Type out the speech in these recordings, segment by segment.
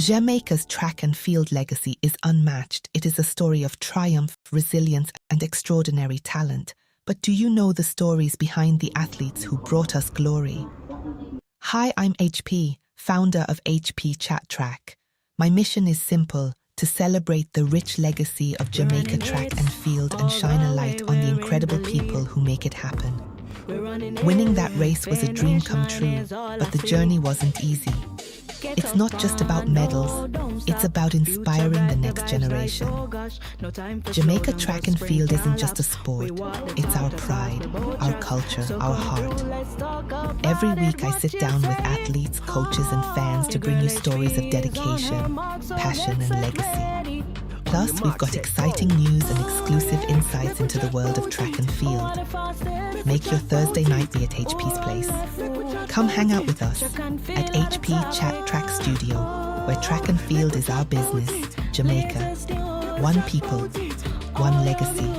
Jamaica's track and field legacy is unmatched. It is a story of triumph, resilience, and extraordinary talent. But do you know the stories behind the athletes who brought us glory? Hi, I'm HP, founder of HP Chat Track. My mission is simple: to celebrate the rich legacy of Jamaica track and field and shine a light on the incredible people who make it happen. Winning that race was a dream come true, but the journey wasn't easy. It's not just about medals, it's about inspiring the next generation. Jamaica track and field isn't just a sport, it's our pride, our culture, our heart. Every week I sit down with athletes, coaches and fans to bring you stories of dedication, passion and legacy. Plus, we've got exciting news and exclusive insights into the world of track and field. Make your Thursday night be at HP's place. Come hang out with us at HP Chat Track Studio, where track and field is our business. Jamaica, one people, one legacy.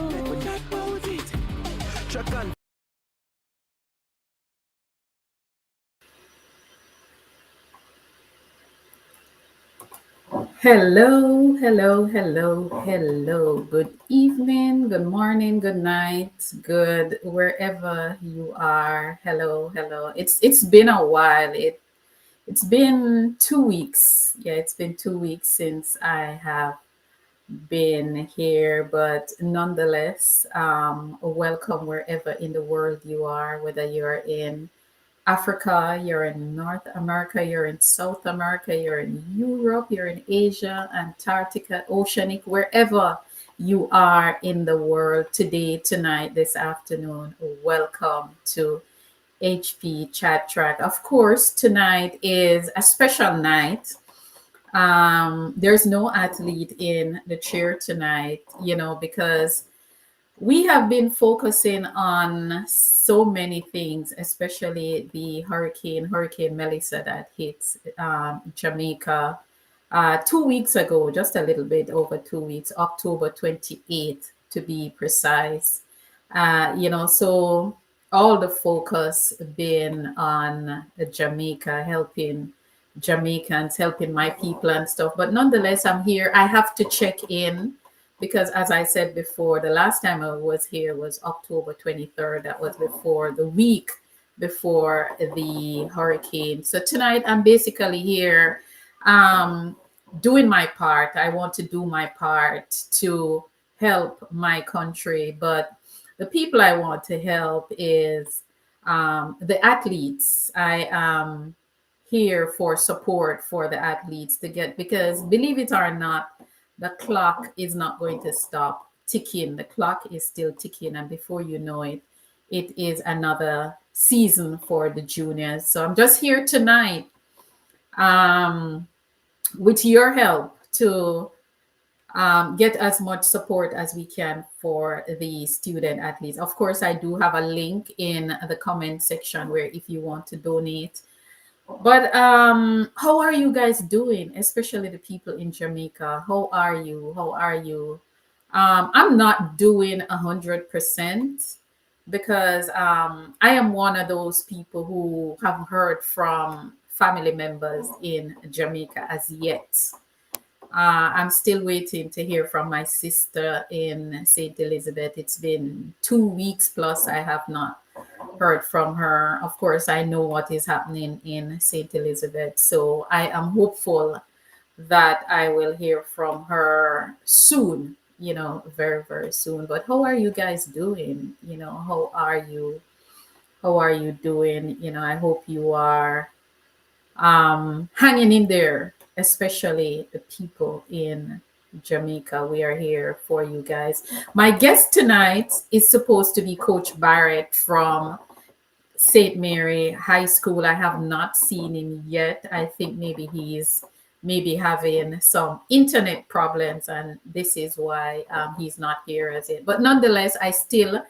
Hello, hello, hello, hello. Good evening, good morning, good night, good wherever you are. Hello, hello. It's been a while. It's been 2 weeks. Yeah, it's been 2 weeks since I have been here, but nonetheless, welcome wherever in the world you are, whether you're in Africa, you're in North America, you're in South America, you're in Europe, you're in Asia, Antarctica, Oceanic, wherever you are in the world today, tonight, this afternoon. Welcome to HP Chat Track. Of course, tonight is a special night. There's no athlete in the chair tonight, because we have been focusing on so many things, especially the Hurricane Melissa that hit Jamaica 2 weeks ago, just a little bit over 2 weeks, October 28th to be precise. So all the focus been on Jamaica, helping Jamaicans, helping my people and stuff. But nonetheless, I'm here. I have to check in, because as I said before, the last time I was here was October 23rd. That was before the week before the hurricane. So tonight I'm basically here doing my part. I want to do my part to help my country. But the people I want to help is the athletes. I am here for support for the athletes to get, because believe it or not, the clock is not going to stop ticking. The clock is still ticking. And before you know it, it is another season for the juniors. So I'm just here tonight with your help to get as much support as we can for the student athletes. Of course, I do have a link in the comment section where if you want to donate. But how are you guys doing, especially the people in Jamaica? How are you? I'm not doing 100% because I am one of those people who have heard from family members in Jamaica as yet. I'm still waiting to hear from my sister in St. Elizabeth. It's been 2 weeks plus I have not heard from her. Of course, I know what is happening in St. Elizabeth, so I am hopeful that I will hear from her soon, very, very soon. But how are you guys doing? How are you doing? I hope you are hanging in there, especially the people in Jamaica. We are here for you guys. My guest tonight is supposed to be Coach Barrett from St. Mary High School. I have not seen him yet. I think maybe he's maybe having some internet problems, and this is why he's not here as it. But nonetheless, I still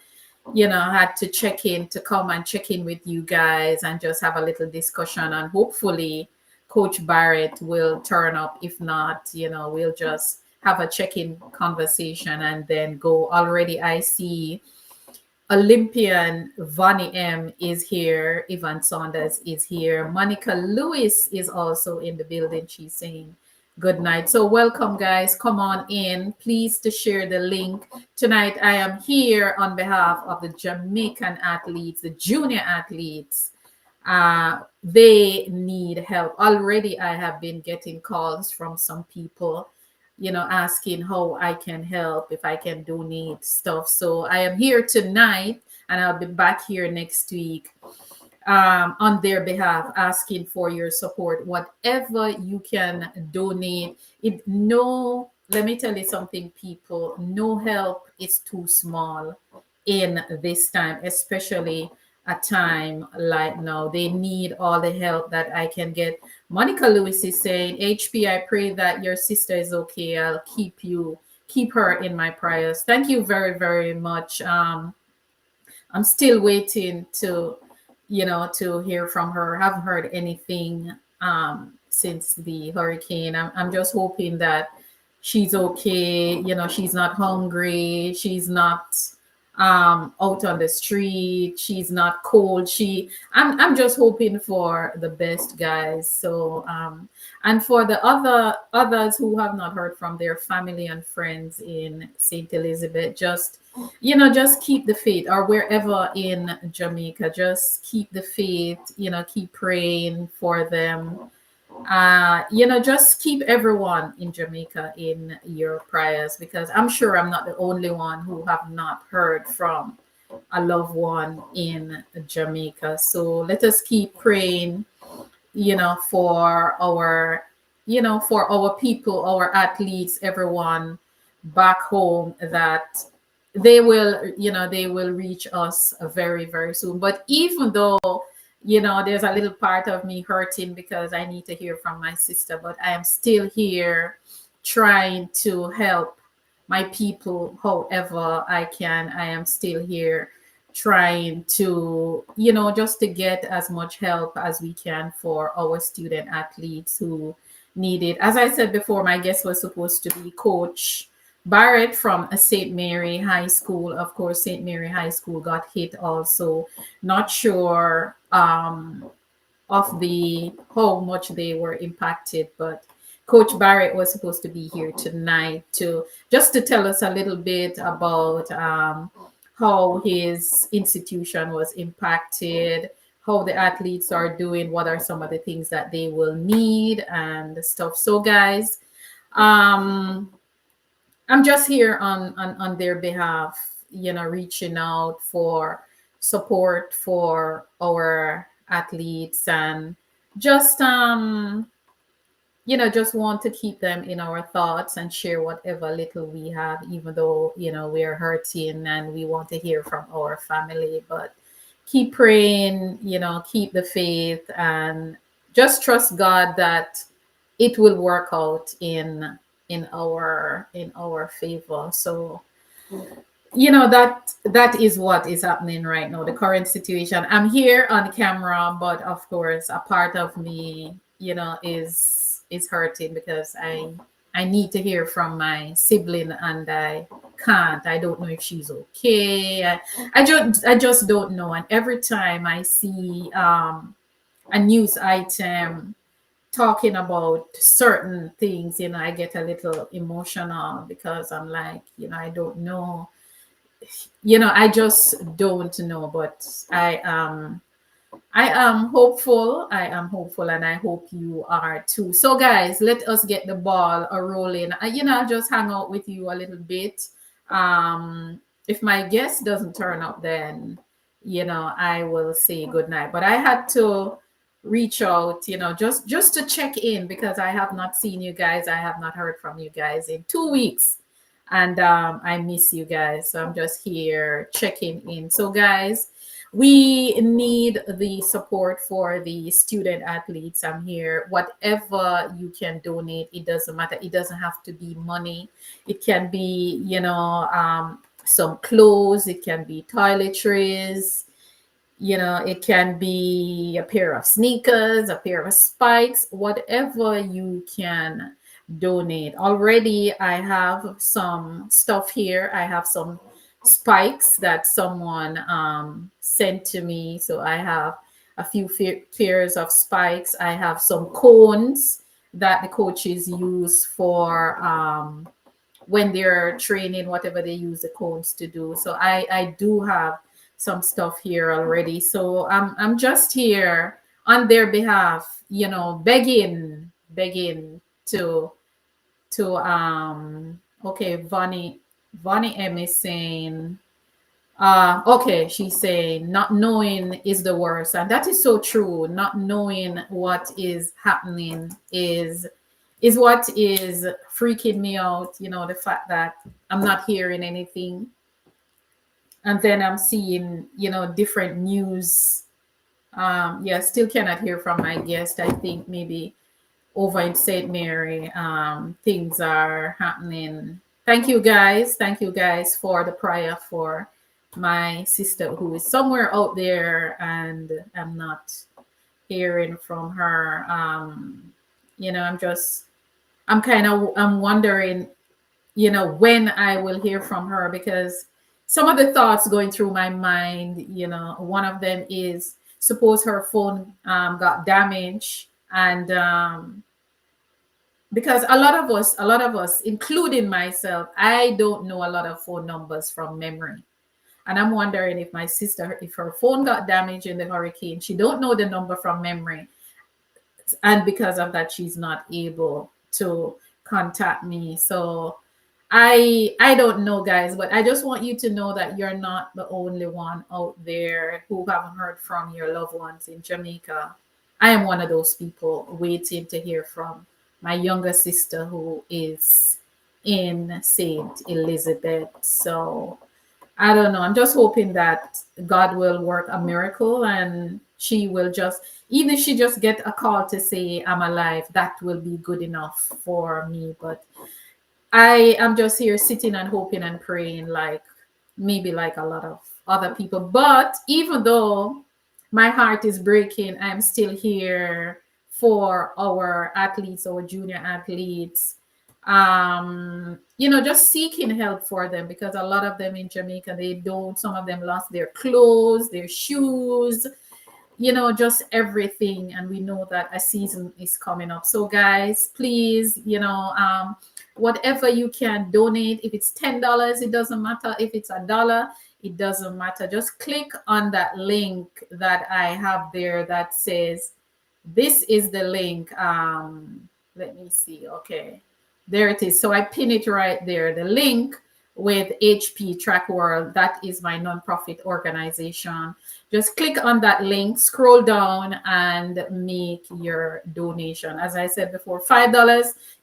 had to check in to come and check in with you guys and just have a little discussion. And hopefully, Coach Barrett will turn up. If not, we'll just have a check in conversation and then go. Already, I see Olympian Vonnie M is here. Yvonne Saunders is here. Monica Lewis is also in the building. She's saying good night. So welcome, guys. Come on in. Please to share the link. Tonight, I am here on behalf of the Jamaican athletes, the junior athletes. They need help. Already, I have been getting calls from some people asking how I can help, if I can donate stuff. So I am here tonight, and I'll be back here next week on their behalf, asking for your support. Whatever you can donate, let me tell you something, people. No help is too small in this time, especially a time like now. They need all the help that I can get. Monica Lewis is saying, HP, I pray that your sister is okay. I'll keep her in my prayers. Thank you very, very much. I'm still waiting to hear from her. I haven't heard anything since the hurricane. I'm just hoping that she's okay. She's not hungry. She's not out on the street. She's not cold. I'm just hoping for the best, guys. So and for the others who have not heard from their family and friends in St. Elizabeth, just keep the faith, or wherever in Jamaica, just keep the faith, keep praying for them. Just keep everyone in Jamaica in your prayers, because I'm sure I'm not the only one who have not heard from a loved one in Jamaica. So let us keep praying, for our people, our athletes, everyone back home, that they will reach us very, very soon. But even though there's a little part of me hurting because I need to hear from my sister, but I am still here trying to help my people however I can. I am still here trying to, just to get as much help as we can for our student athletes who need it. As I said before, my guest was supposed to be Coach Barrett from St. Mary High School. Of course, St. Mary High School got hit also. Not sure of how much they were impacted, but Coach Barrett was supposed to be here tonight to tell us a little bit about how his institution was impacted, how the athletes are doing, what are some of the things that they will need and stuff. So, guys, I'm just here on their behalf, reaching out for support for our athletes, and just just want to keep them in our thoughts and share whatever little we have, even though we are hurting and we want to hear from our family. But keep praying, keep the faith, and just trust God that it will work out in our favor. So that is what is happening right now, the current situation. I'm here on camera, but of course a part of me is hurting because I need to hear from my sibling, and I can't. I don't know if she's okay. I just don't know. And every time I see a news item talking about certain things, I get a little emotional, because I'm like, I don't know. I just don't know. But I am I am hopeful. I am hopeful, and I hope you are too. So, guys, let us get the ball rolling. I'll just hang out with you a little bit. If my guest doesn't turn up, then I will say good night. But I had to reach out, just to check in because I have not seen you guys. I have not heard from you guys in 2 weeks, and I miss you guys. So I'm just here checking in. So, guys, we need the support for the student athletes. I'm here. Whatever you can donate, it doesn't matter. It doesn't have to be money. It can be, some clothes. It can be toiletries. It can be a pair of sneakers, a pair of spikes, whatever you can donate. Already, I have some stuff here. I have some spikes that someone sent to me. So I have a few pairs of spikes. I have some cones that the coaches use for when they're training, whatever they use the cones to do. So I do have some stuff here already. So I'm just here on their behalf, begging to okay, Vonnie M is saying okay, she's saying not knowing is the worst, and that is so true. Not knowing what is happening is what is freaking me out. The fact that I'm not hearing anything, and then I'm seeing different news. Yeah, still cannot hear from my guest. I think maybe over in St. Mary, things are happening. Thank you guys for the prayer for my sister who is somewhere out there, and I'm not hearing from her. I'm wondering, when I will hear from her, because some of the thoughts going through my mind, one of them is, suppose her phone got damaged, and because a lot of us, including myself, I don't know a lot of phone numbers from memory. And I'm wondering if my sister, if her phone got damaged in the hurricane, she don't know the number from memory, and because of that, she's not able to contact me. So I don't know, guys, but I just want you to know that you're not the only one out there who haven't heard from your loved ones in Jamaica. I am one of those people waiting to hear from my younger sister who is in Saint Elizabeth. So I don't know. I'm just hoping that God will work a miracle, and she will just, even if she just get a call to say I'm alive, that will be good enough for me. But I am just here sitting and hoping and praying, like maybe like a lot of other people. But even though my heart is breaking, I'm still here for our athletes, our junior athletes. Just seeking help for them, because a lot of them in Jamaica, they don't, some of them lost their clothes, their shoes, just everything. And we know that a season is coming up. So guys, please, whatever you can donate, if it's $10, it doesn't matter. If it's $1, it doesn't matter. Just click on that link that I have there that says, this is the link. Let me see. Okay, there it is. So I pin it right there. The link with HP Track World, that is my nonprofit organization. Just click on that link, scroll down, and make your donation. As I said before, $5,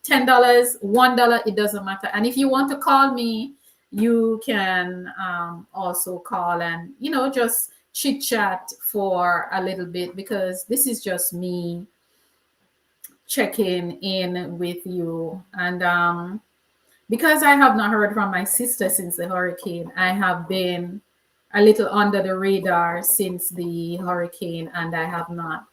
$10, $1, it doesn't matter. And if you want to call me, you can also call and, just chit chat for a little bit, because this is just me checking in with you. And because I have not heard from my sister since the hurricane, I have been a little under the radar since the hurricane, and I have not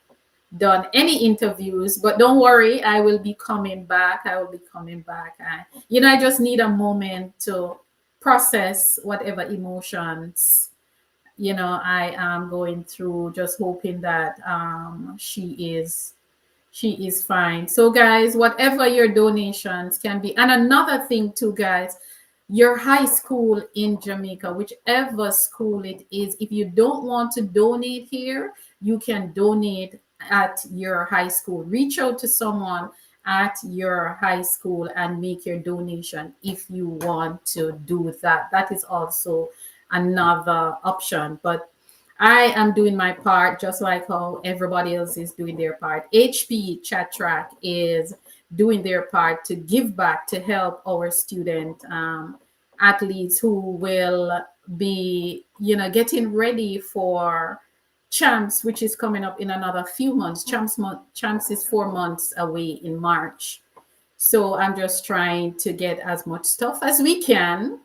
done any interviews. But don't worry, I will be coming back. I will be coming back. I just need a moment to process whatever emotions I am going through, just hoping that she is fine. So guys, whatever your donations can be. And another thing too, guys, your high school in Jamaica, whichever school it is, if you don't want to donate here, you can donate at your high school. Reach out to someone at your high school and make your donation if you want to do that. That is also another option. But I am doing my part just like how everybody else is doing their part. HP Chat Track is doing their part to give back to help our student athletes who will be, getting ready for champs, which is coming up in another few months. Champs is 4 months away in March. So I'm just trying to get as much stuff as we can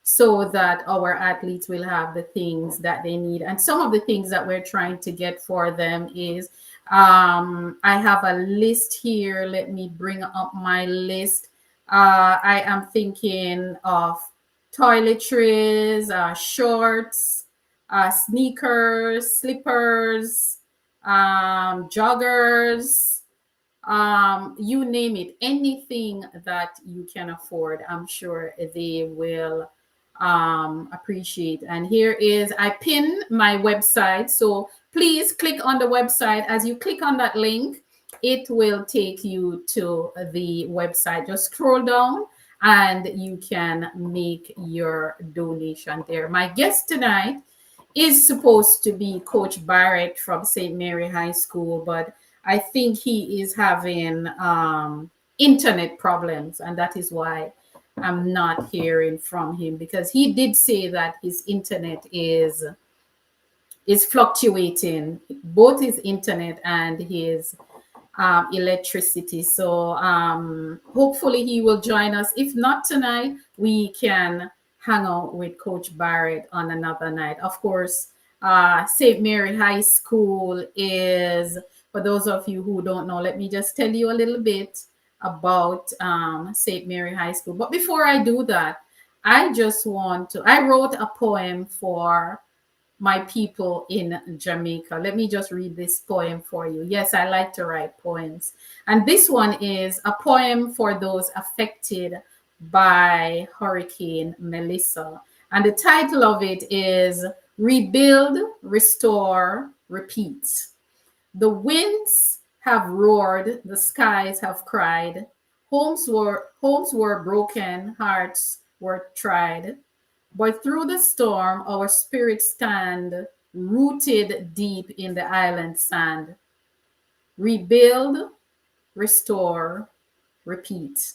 so that our athletes will have the things that they need. And some of the things that we're trying to get for them is I have a list here. Let me bring up my list. I am thinking of toiletries, shorts, sneakers, slippers, joggers, you name it, anything that you can afford, I'm sure they will appreciate. And here is, I pin my website, so please click on the website. As you click on that link, it will take you to the website. Just scroll down and you can make your donation there. My guest tonight is supposed to be Coach Barrett from St. Mary High School, but I think he is having internet problems, and that is why I'm not hearing from him, because he did say that his internet is fluctuating, both his internet and his electricity. So hopefully he will join us. If not tonight, we can hang out with Coach Barrett on another night. Of course, St. Mary High School is, for those of you who don't know, let me just tell you a little bit about St. Mary High School. But before I do that, I wrote a poem for my people in Jamaica. Let me just read this poem for you. Yes, I like to write poems. And this one is a poem for those affected by Hurricane Melissa. And the title of it is Rebuild, Restore, Repeat. The winds have roared, the skies have cried. Homes were broken, hearts were tried. But through the storm, our spirits stand, rooted deep in the island sand. Rebuild, restore, repeat.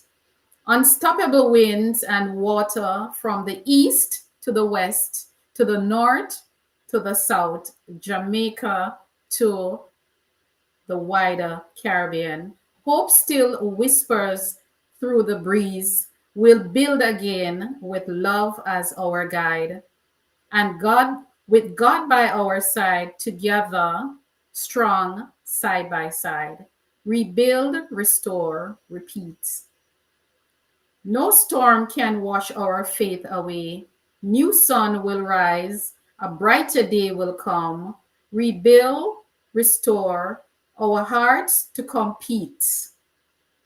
Unstoppable winds and water from the east to the west, to the north, to the south, Jamaica to the wider Caribbean. Hope still whispers through the breeze. We'll build again with love as our guide, and with God by our side, together, strong, side by side. Rebuild, restore, repeat. No storm can wash our faith away. New sun will rise, a brighter day will come. Rebuild, restore, our hearts to compete,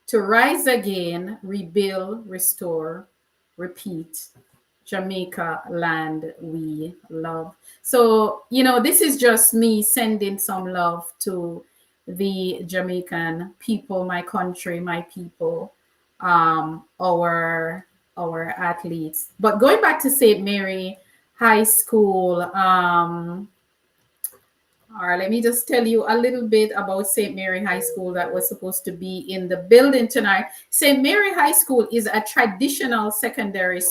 to rise again, rebuild, restore, repeat. Jamaica, land we love. So, this is just me sending some love to the Jamaican people, my country, my people, our athletes. But going back to St. Mary High School, all right, let me just tell you a little bit about St. Mary High School that was supposed to be in the building tonight. St. Mary High School is a traditional secondary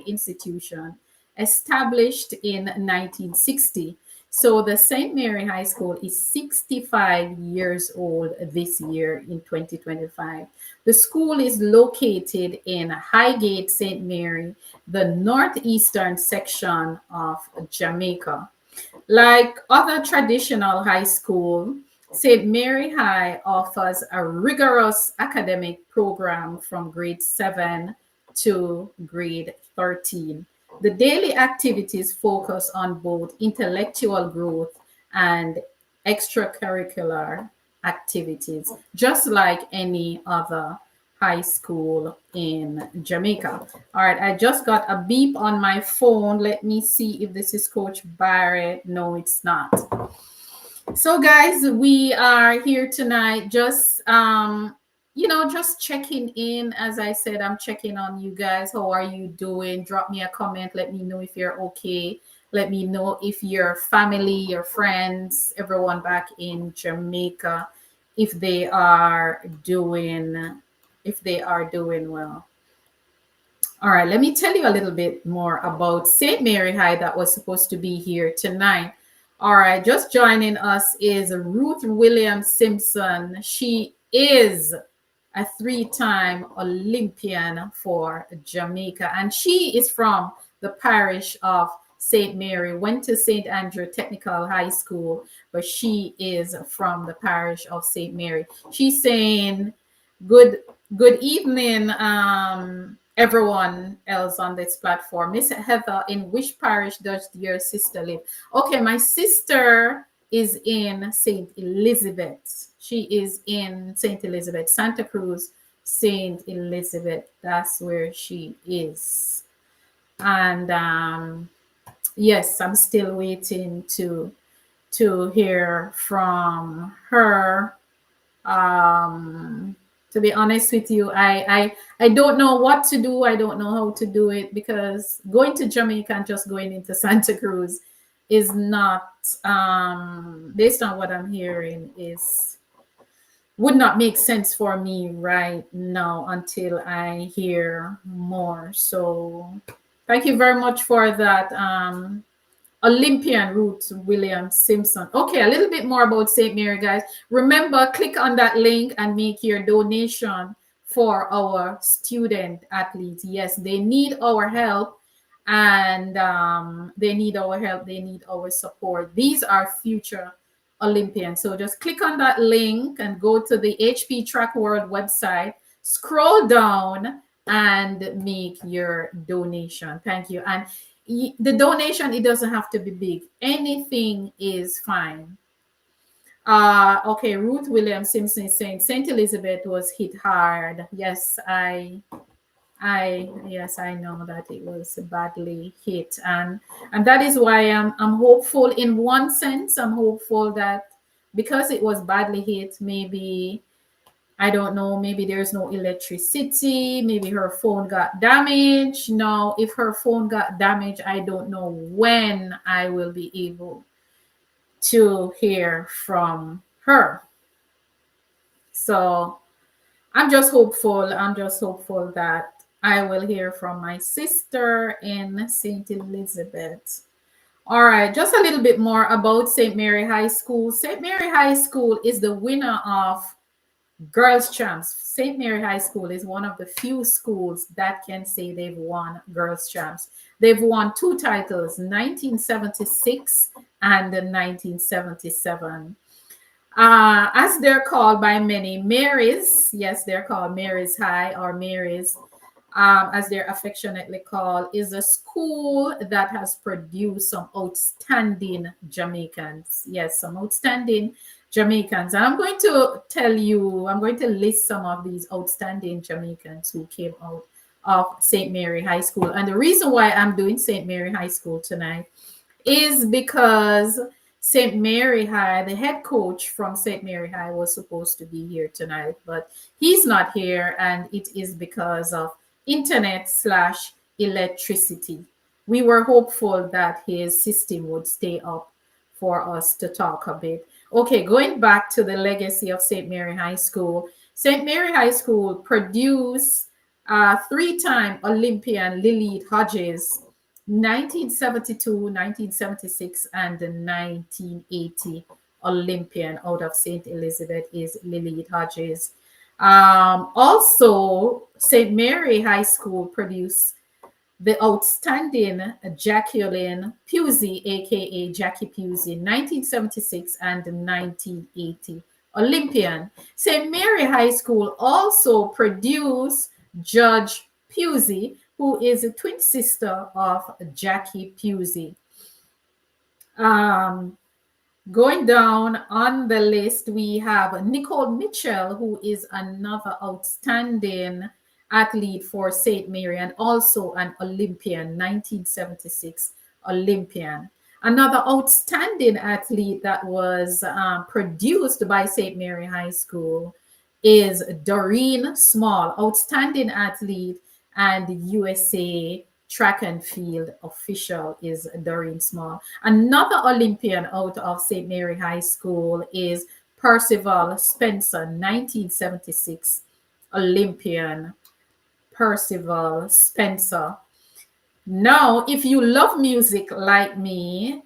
institution established in 1960. So the St. Mary High School is 65 years old this year in 2025. The school is located in Highgate, St. Mary, the northeastern section of Jamaica. Like other traditional high school, St. Mary High offers a rigorous academic program from grade 7 to grade 13. The daily activities focus on both intellectual growth and extracurricular activities, just like any other high school in Jamaica. All right, I just got a beep on my phone. Let me see if this is Coach Barrett. No, it's not. All right, let me just tell you a little bit about St. Mary High School that was supposed to be in the building tonight. St. Mary High School is a traditional secondary institution established in 1960. So the St. Mary High School is 65 years old this year in 2025. The school is located in Highgate, St. Mary, the northeastern section of Jamaica. Like other traditional high school, St. Mary High offers a rigorous academic program from grade 7 to grade 13. The daily activities focus on both intellectual growth and extracurricular activities, just like any other high school in Jamaica. All right, I just got a beep on my phone. Let me see if this is Coach Barrett. No, it's not. So, guys, we are here tonight just just checking in. As I said, I'm checking on you guys. How are you doing? Drop me a comment. Let me know if you're okay. Let me know if your family, your friends, everyone back in Jamaica, if they are doing well. All right, let me tell you a little bit more about St. Mary High that was supposed to be here tonight. All right, just joining us is Ruth Williams Simpson. She is a three-time Olympian for Jamaica, and she is from the parish of St. Mary. Went to St. Andrew Technical High School, but she is from the parish of St. Mary. She's saying, "Good, good evening, everyone else on this platform. Miss Heather, in which parish does your sister live?" Okay, my sister is in St. Elizabeth. She is in St. Elizabeth, Santa Cruz, St. Elizabeth. That's where she is. And yes, I'm still waiting to hear from her. To be honest with you, I don't know what to do. I don't know how to do it, because going to Jamaica and just going into Santa Cruz is not, based on what I'm hearing, is would not make sense for me right now until I hear more. So thank you very much for that, Olympian Ruth Williams Simpson. Okay, a little bit more about St. Mary, guys. Remember, click on that link and make your donation for our student athletes. Yes, they need our help, and they need our help. They need our support. These are future Olympians. So just click on that link and go to the HP Track World website. Scroll down and make your donation. Thank you. And the donation, it doesn't have to be big. Anything is fine. Okay, Ruth Williams Simpson is saying St. Elizabeth was hit hard. Yes, I know that it was badly hit, and that is why I'm hopeful. In one sense, I'm hopeful that because it was badly hit, maybe, I don't know, maybe there's no electricity, maybe her phone got damaged. Now, if her phone got damaged, I don't know when I will be able to hear from her. So I'm just hopeful. I'm just hopeful that I will hear from my sister in St. Elizabeth. All right, just a little bit more about St. Mary High School. St. Mary High School is the winner of Girls Champs. St. Mary High School is one of the few schools that can say they've won Girls Champs. They've won two titles, 1976 and 1977. As they're called by many, Mary's, yes, they're called Mary's High, or Mary's, as they're affectionately called, is a school that has produced some outstanding Jamaicans. Yes, some outstanding Jamaicans. And I'm going to tell you, I'm going to list some of these outstanding Jamaicans who came out of St. Mary High School. And the reason why I'm doing St. Mary High School tonight is because St. Mary High, the head coach from St. Mary High, was supposed to be here tonight, but he's not here, and it is because of internet/electricity. We were hopeful that his system would stay up for us to talk a bit. Okay, going back to the legacy of St. Mary High School. St. Mary High School produced three-time Olympian Lilith Hodges, 1972, 1976, and the 1980 Olympian out of St. Elizabeth is Lilith Hodges. Also, St. Mary High School produced the outstanding Jacqueline Pusey, aka Jackie Pusey, 1976 and 1980 Olympian. St. Mary High School also produced Judge Pusey, who is a twin sister of Jackie Pusey. Going down on the list, we have Nicole Mitchell, who is another outstanding athlete for St. Mary and also an Olympian, 1976 Olympian. Another outstanding athlete that was produced by St. Mary High School is Doreen Small, outstanding athlete, and the USA track and field official is Doreen Small. Another Olympian out of St. Mary High School is Percival Spencer, 1976 Olympian Percival Spencer. Now, if you love music like me,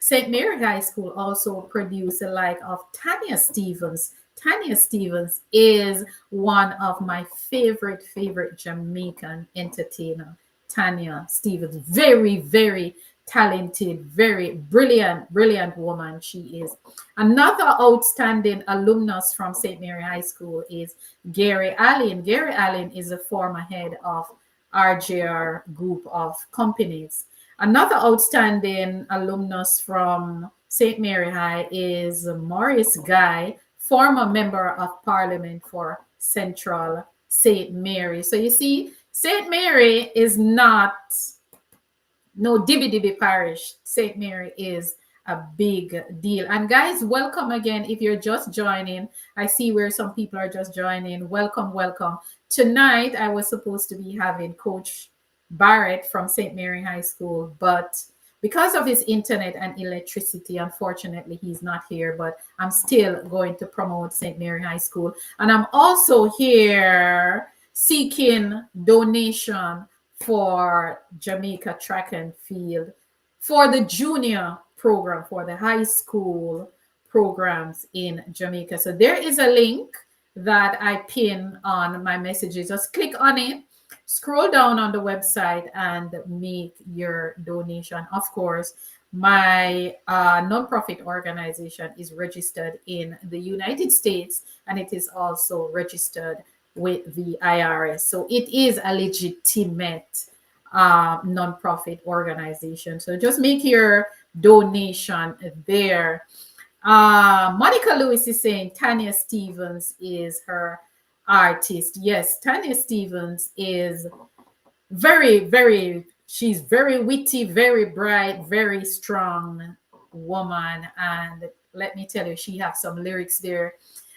St. Mary High School also produced the like of Tanya Stevens. Tanya Stevens is one of my favorite Jamaican entertainer. Tanya Stevens, very talented, very brilliant woman she is. Another outstanding alumnus from St. Mary High School is Gary Allen. Gary Allen is a former head of RJR group of companies. Another outstanding alumnus from St. Mary High is Maurice Guy, former member of parliament for Central St. Mary. So you see, St. Mary is not no dibby parish. St. Mary is a big deal. And guys, welcome again. If you're just joining, I see where some people are just joining. Welcome. Tonight, I was supposed to be having Coach Barrett from St. Mary High School, but because of his internet and electricity, unfortunately, he's not here, but I'm still going to promote St. Mary High School. And I'm also here seeking donation for Jamaica track and field for the junior program, for the high school programs in Jamaica. So there is a link that I pin on my messages. Just click on it, scroll down on the website, and make your donation. Of course, my nonprofit organization is registered in the United States, and it is also registered with the IRS. So it is a legitimate nonprofit organization. So just make your donation there. Monica Lewis is saying Tanya Stevens is her artist. Yes, Tanya Stevens is she's very witty, very bright, very strong woman. And let me tell you, she has some lyrics there.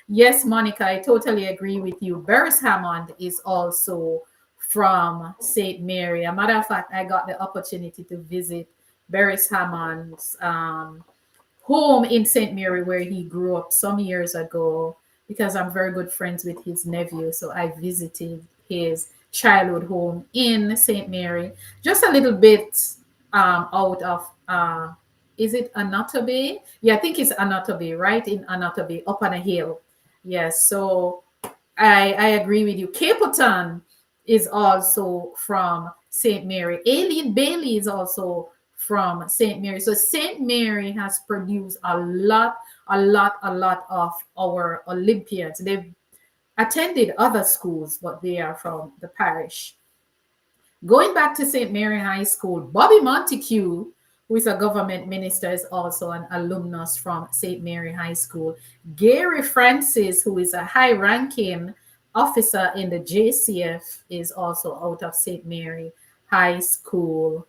Yes, Monica, I totally agree with you. Beres Hammond is also from St. Mary. A matter of fact, I got the opportunity to visit Beres Hammond's home in St. Mary, where he grew up some years ago, because I'm very good friends with his nephew. So I visited his childhood home in St. Mary, just a little bit out of, is it Anatobe? Yeah, I think it's Anatobe, right in Anatobe, up on a hill. Yes, so I agree with you. Capleton is also from St. Mary. Aileen Bailey is also from St. Mary. So St. Mary has produced a lot of our Olympians. They've attended other schools, but they are from the parish. Going back to St. Mary High School, Bobby Montague, who is a government minister, is also an alumnus from St. Mary High School. Gary Francis, who is a high-ranking officer in the JCF, is also out of St. Mary High School.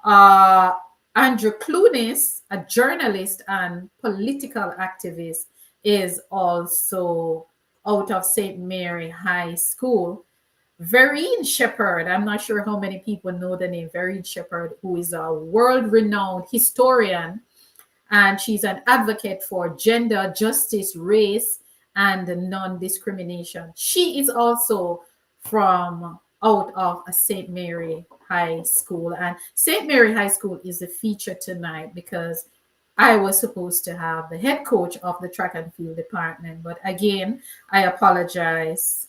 Andrew Clunis, a journalist and political activist, is also out of St. Mary High School. Vereen Shepherd, I'm not sure how many people know the name Vereen Shepherd, who is a world-renowned historian, and she's an advocate for gender justice, race, and non-discrimination. She is also from out of a St. Mary High School, and St. Mary High School is a feature tonight because I was supposed to have the head coach of the track and field department, but again, I apologize.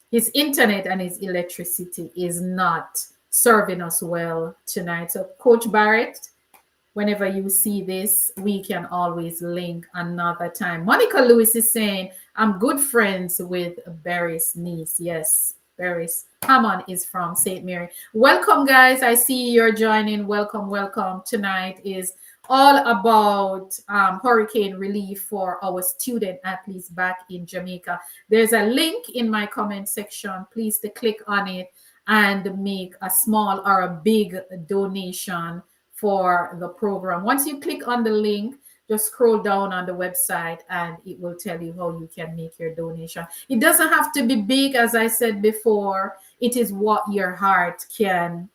His internet and his electricity is not serving us well tonight. So, Coach Barrett, whenever you see this, we can always link another time. Monica Lewis is saying, I'm good friends with Barry's niece. Yes, Barry's Hammond is from St. Mary. Welcome, guys. I see you're joining. Welcome. Tonight is all about hurricane relief for our student athletes back in Jamaica. There's a link in my comment section. Please click on it and make a small or a big donation for the program. Once you click on the link, just scroll down on the website and it will tell you how you can make your donation. It doesn't have to be big, as I said before. It is what your heart can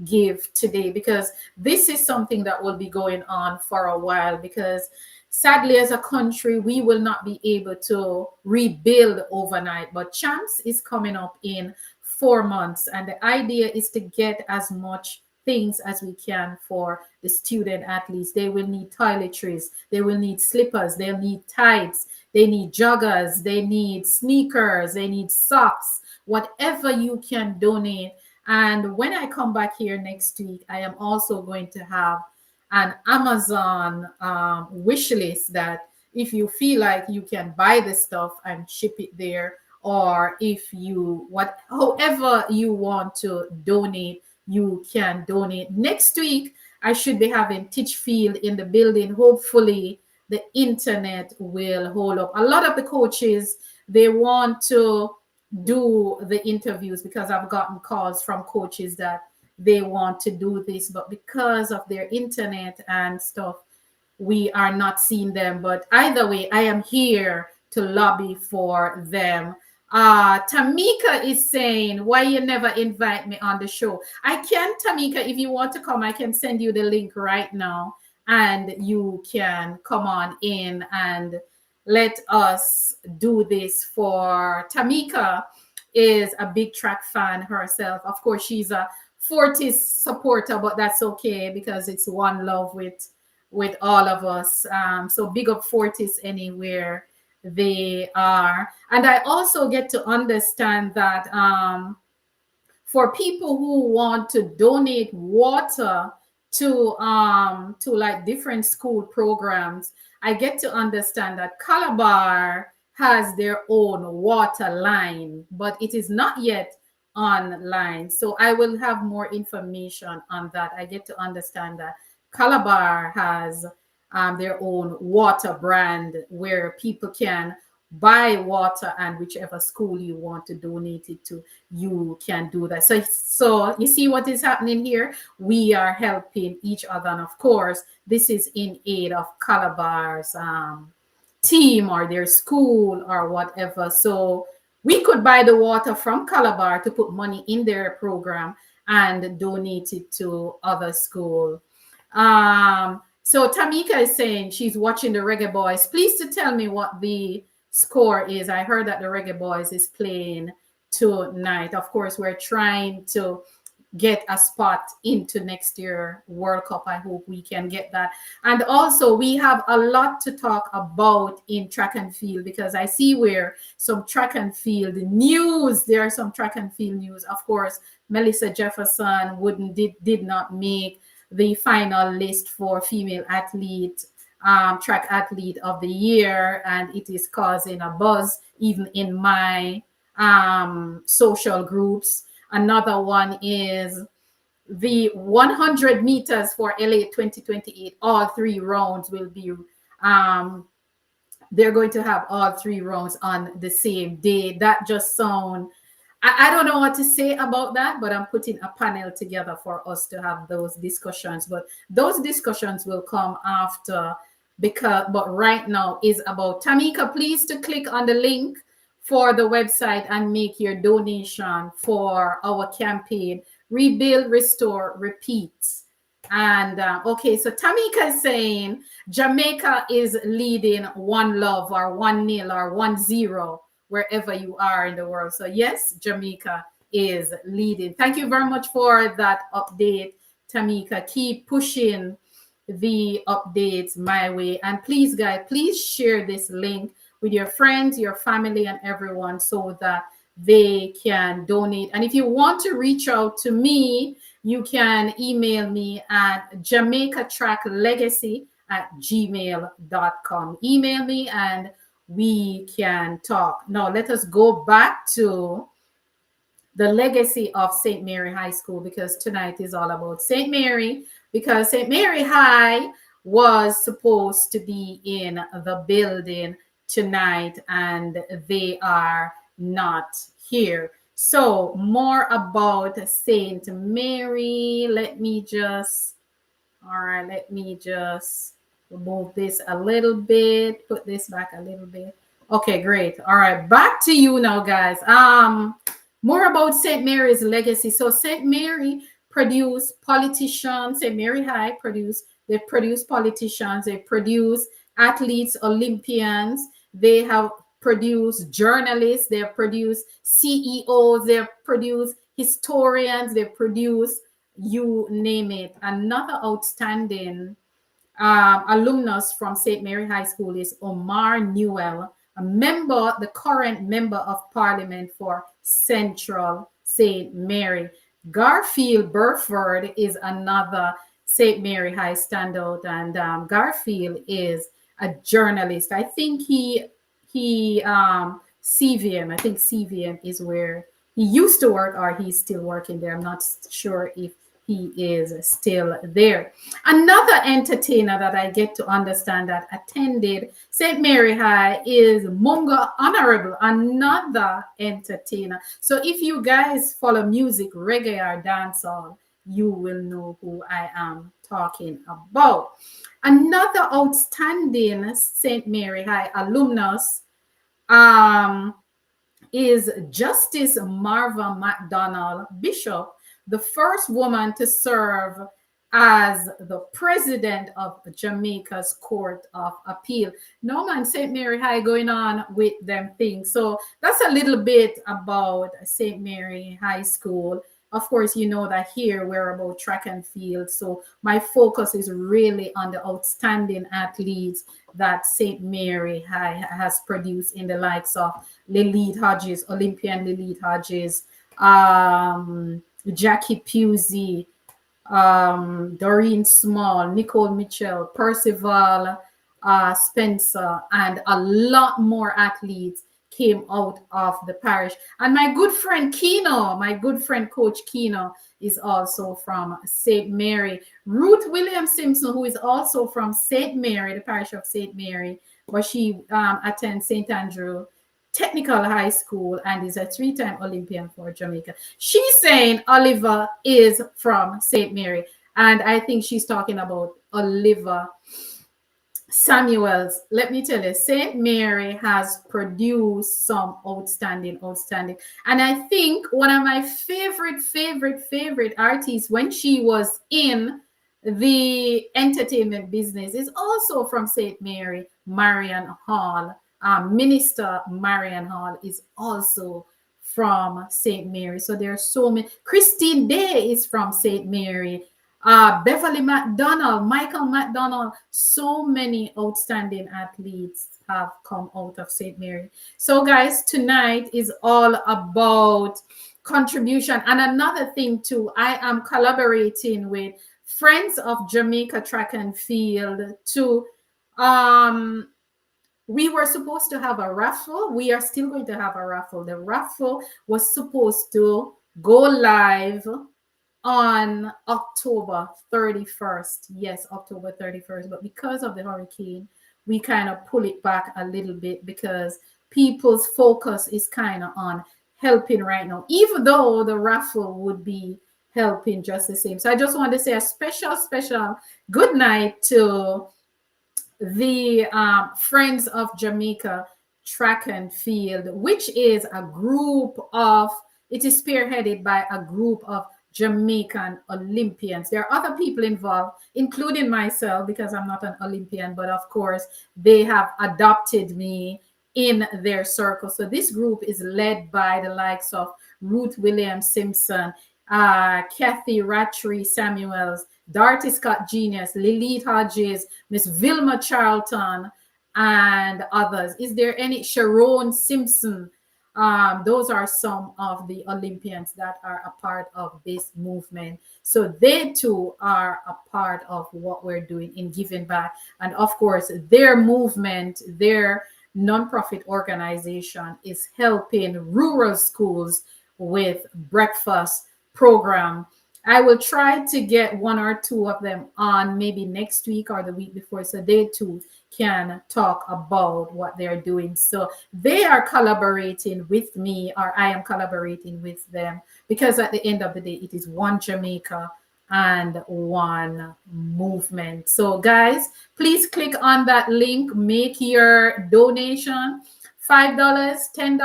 give today, because this is something that will be going on for a while, because sadly as a country we will not be able to rebuild overnight. But champs is coming up in 4 months, and the idea is to get as much things as we can for the student athletes. They will need toiletries, they will need slippers, they'll need tights, they need joggers, they need sneakers, they need socks, whatever you can donate. And when I come back here next week, I am also going to have an Amazon wish list, that if you feel like you can buy the stuff and ship it there, or if you however you want to donate, you can donate. Next week, I should be having Teachfield in the building. Hopefully, the internet will hold up. A lot of the coaches, they want to do the interviews, because I've gotten calls from coaches that they want to do this, but because of their internet and stuff, we are not seeing them. But either way, I am here to lobby for them. Tamika is saying, why you never invite me on the show? I can, Tamika, if you want to come, I can send you the link right now and you can come on in and let us do this. For Tamika is a big track fan herself. Of course, she's a Fortis supporter, but that's okay because it's one love with all of us. So big up Fortis anywhere they are. And I also get to understand that for people who want to donate water to like different school programs, I get to understand that Calabar has their own water line, but it is not yet online. So I will have more information on that. I get to understand that Calabar has their own water brand where people can buy water, and whichever school you want to donate it to, you can do that. So you see what is happening here? We are helping each other, and of course this is in aid of Calabar's team or their school or whatever. So we could buy the water from Calabar to put money in their program and donate it to other school. So Tamika is saying she's watching the Reggae Boys. Please to tell me what the score is. I heard that the Reggae Boys is playing tonight. Of course, we're trying to get a spot into next year World Cup. I hope we can get that. And also we have a lot to talk about in track and field, because I see where some track and field news, there are some track and field news. Of course, Melissa Jefferson did not make the final list for female athlete, track athlete of the year, and it is causing a buzz even in my social groups. Another one is the 100 meters for LA 2028. All three rounds will be they're going to have all three rounds on the same day. That just sound, I don't know what to say about that, but I'm putting a panel together for us to have those discussions. But those discussions will come after, but right now is about Tamika. Please to click on the link for the website and make your donation for our campaign, Rebuild, Restore, Repeat. And okay, so Tamika is saying Jamaica is leading 1-0 or 1-0 or 1-0 wherever you are in the world. So yes, Jamaica is leading. Thank you very much for that update, Tamika. Keep pushing the updates my way. And please, guys, please share this link with your friends, your family, and everyone so that they can donate. And if you want to reach out to me, you can email me at jamaicatracklegacy@gmail.com. Email me and we can talk. Now, let us go back to the legacy of St. Mary High School, because tonight is all about St. Mary, because St. Mary High was supposed to be in the building tonight and they are not here. So more about St. Mary. Let me just All right, let me just remove this a little bit, put this back a little bit. Okay, great. All right, back to you now, guys. More about St. Mary's legacy. So St. Mary produced politicians. St. Mary High produced. They produce politicians. They produce athletes, Olympians. They have produced journalists. They have produced CEOs. They have produced historians. They produce, you name it. Another outstanding alumnus from St. Mary High School is Omar Newell, a member, the current member of parliament for Central St. Mary. Garfield Burford is another St. Mary High standout, and Garfield is a journalist. I think CVM. I think CVM is where he used to work, or he's still working there. I'm not sure if he is still there. Another entertainer that I get to understand that attended St. Mary High is Munga Honorable, another entertainer. So if you guys follow music, reggae or dancehall, you will know who I am talking about. Another outstanding St. Mary High alumnus is Justice Marva McDonald Bishop, the first woman to serve as the president of Jamaica's Court of Appeal. No man, St. Mary High going on with them things. So that's a little bit about St. Mary High School. Of course, you know that here we're about track and field. So my focus is really on the outstanding athletes that St. Mary High has produced in the likes of Lilith Hodges, Olympian Lilith Hodges, Jackie Pusey, Doreen Small, Nicole Mitchell, Percival Spencer, and a lot more athletes came out of the parish. And my good friend Keno, my good friend Coach Keno, is also from St. Mary. Ruth William Simpson, who is also from St. Mary, the parish of St. Mary, but she attends St. Andrew Technical High School and is a 3-time Olympian for Jamaica. She's saying Oliver is from St. Mary. And I think she's talking about Oliver Samuels. Let me tell you, St. Mary has produced some outstanding. And I think one of my favorite artists when she was in the entertainment business is also from St. Mary, Marian Hall. Minister Marian Hall is also from St. Mary. So there are so many. Christine Day is from St. Mary. Beverly McDonald, Michael McDonald, so many outstanding athletes have come out of St. Mary. So guys, tonight is all about contribution. And another thing too, I am collaborating with Friends of Jamaica Track and Field to we were supposed to have a raffle. We are still going to have a raffle. The raffle was supposed to go live on October 31st. Yes, October 31st. But because of the hurricane, we kind of pull it back a little bit because people's focus is kind of on helping right now, even though the raffle would be helping just the same. So I just want to say a special good night to the Friends of Jamaica Track and Field, which is a group of, it is spearheaded by a group of Jamaican Olympians. There are other people involved, including myself, because I'm not an Olympian, but of course, they have adopted me in their circle. So this group is led by the likes of Ruth Williams Simpson, Kathy Rattray Samuels, Darty Scott Genius, Lilith Hodges, Miss Vilma Charlton, and others. Is there any? Sharon Simpson. Those are some of the Olympians that are a part of this movement. So they too are a part of what we're doing in giving back. And of course, their movement, their nonprofit organization is helping rural schools with breakfast program. I will try to get one or two of them on maybe next week or the week before, so they too can talk about what they're doing. So they are collaborating with me, or I am collaborating with them, because at the end of the day, it is one Jamaica and one movement. So guys, please click on that link, make your donation. $5, $10,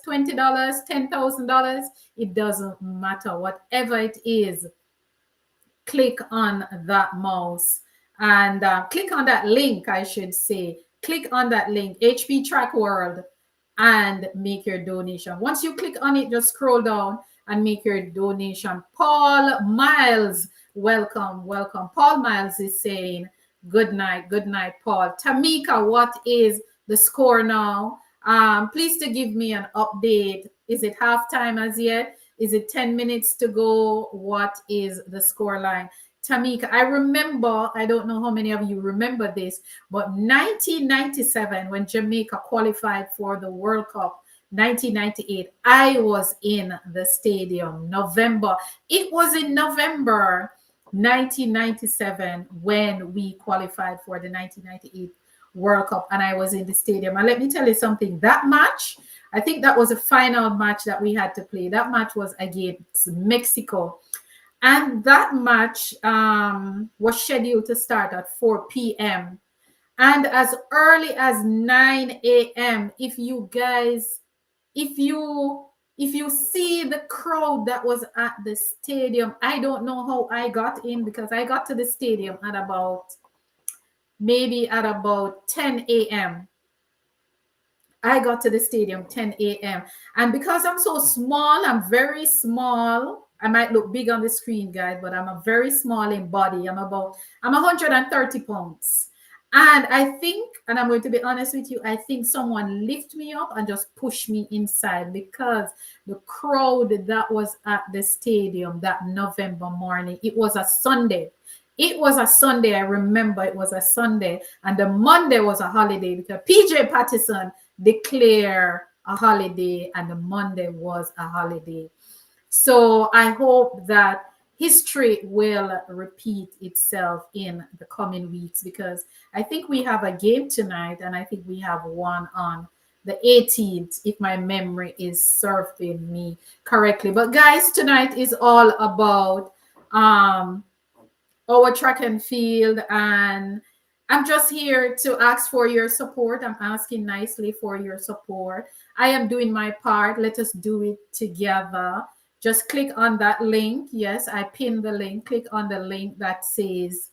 $20, $10,000. It doesn't matter. Whatever it is, click on that mouse and click on that link, I should say. Click on that link, HP Track World, and make your donation. Once you click on it, just scroll down and make your donation. Paul Miles, welcome, welcome. Paul Miles is saying, good night, Paul. Tamika, what is the score now? Please to give me an update. Is it halftime as yet? Is it 10 minutes to go? What is the score line? Tamika, I remember, I don't know how many of you remember this, but 1997, when Jamaica qualified for the World Cup, 1998, I was in the stadium. November. It was in November 1997 when we qualified for the 1998 World Cup, and I was in the stadium. And let me tell you something, that match, I think that was a final match that we had to play. That match was against Mexico. And that match was scheduled to start at 4 p.m. And as early as 9 a.m., if you see the crowd that was at the stadium, I don't know how I got in, because I got to the stadium at about 10 a.m. I got to the stadium 10 a.m. And because I'm so small, I'm very small. I might look big on the screen, guys, but I'm a very small in body. I'm 130 pounds. And I think, and I'm going to be honest with you, I think someone lifted me up and just pushed me inside, because the crowd that was at the stadium that November morning, it was a Sunday. It was a Sunday. I remember it was a Sunday, and the Monday was a holiday because PJ Patterson declared a holiday, and the Monday was a holiday. So I hope that history will repeat itself in the coming weeks, because I think we have a game tonight, and I think we have one on the 18th, if my memory is serving me correctly. But guys, tonight is all about our track and field, and I'm just here to ask for your support. I'm asking nicely for your support. I am doing my part. Let us do it together. Just click on that link. Yes, I pinned the link. Click on the link that says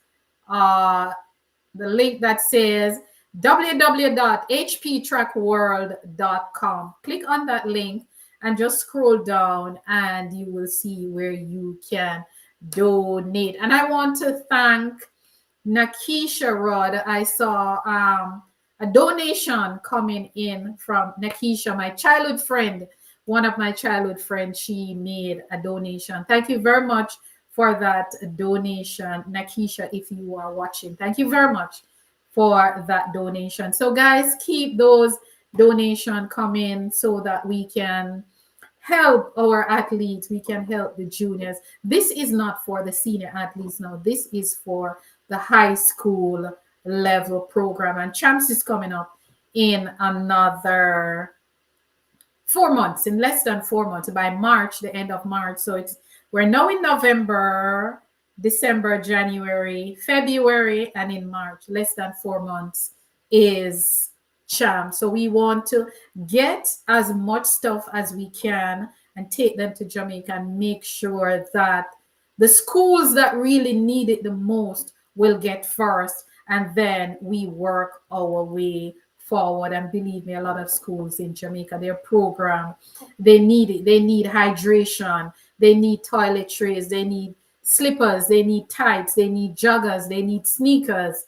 www.hptrackworld.com. Click on that link and just scroll down, and you will see where you can donate. And I want to thank Nakisha Rod. I saw a donation coming in from Nakisha, my childhood friend. One of my childhood friends, she made a donation. Thank you very much for that donation, Nakisha, if you are watching. Thank you very much for that donation. So guys, keep those donations coming so that we can help our athletes. We can help the juniors. This is not for the senior athletes now. This is for the high school level program. And Champs is coming up in another 4 months, in less than 4 months, by March, the end of March. So we're now in November, December, January, February, and in March, less than 4 months is Champs. So we want to get as much stuff as we can and take them to Jamaica and make sure that the schools that really need it the most will get first, and then we work our way forward. And believe me, a lot of schools in Jamaica, their program, they need it. They need hydration, they need toiletries, they need slippers, they need tights, they need joggers, they need sneakers,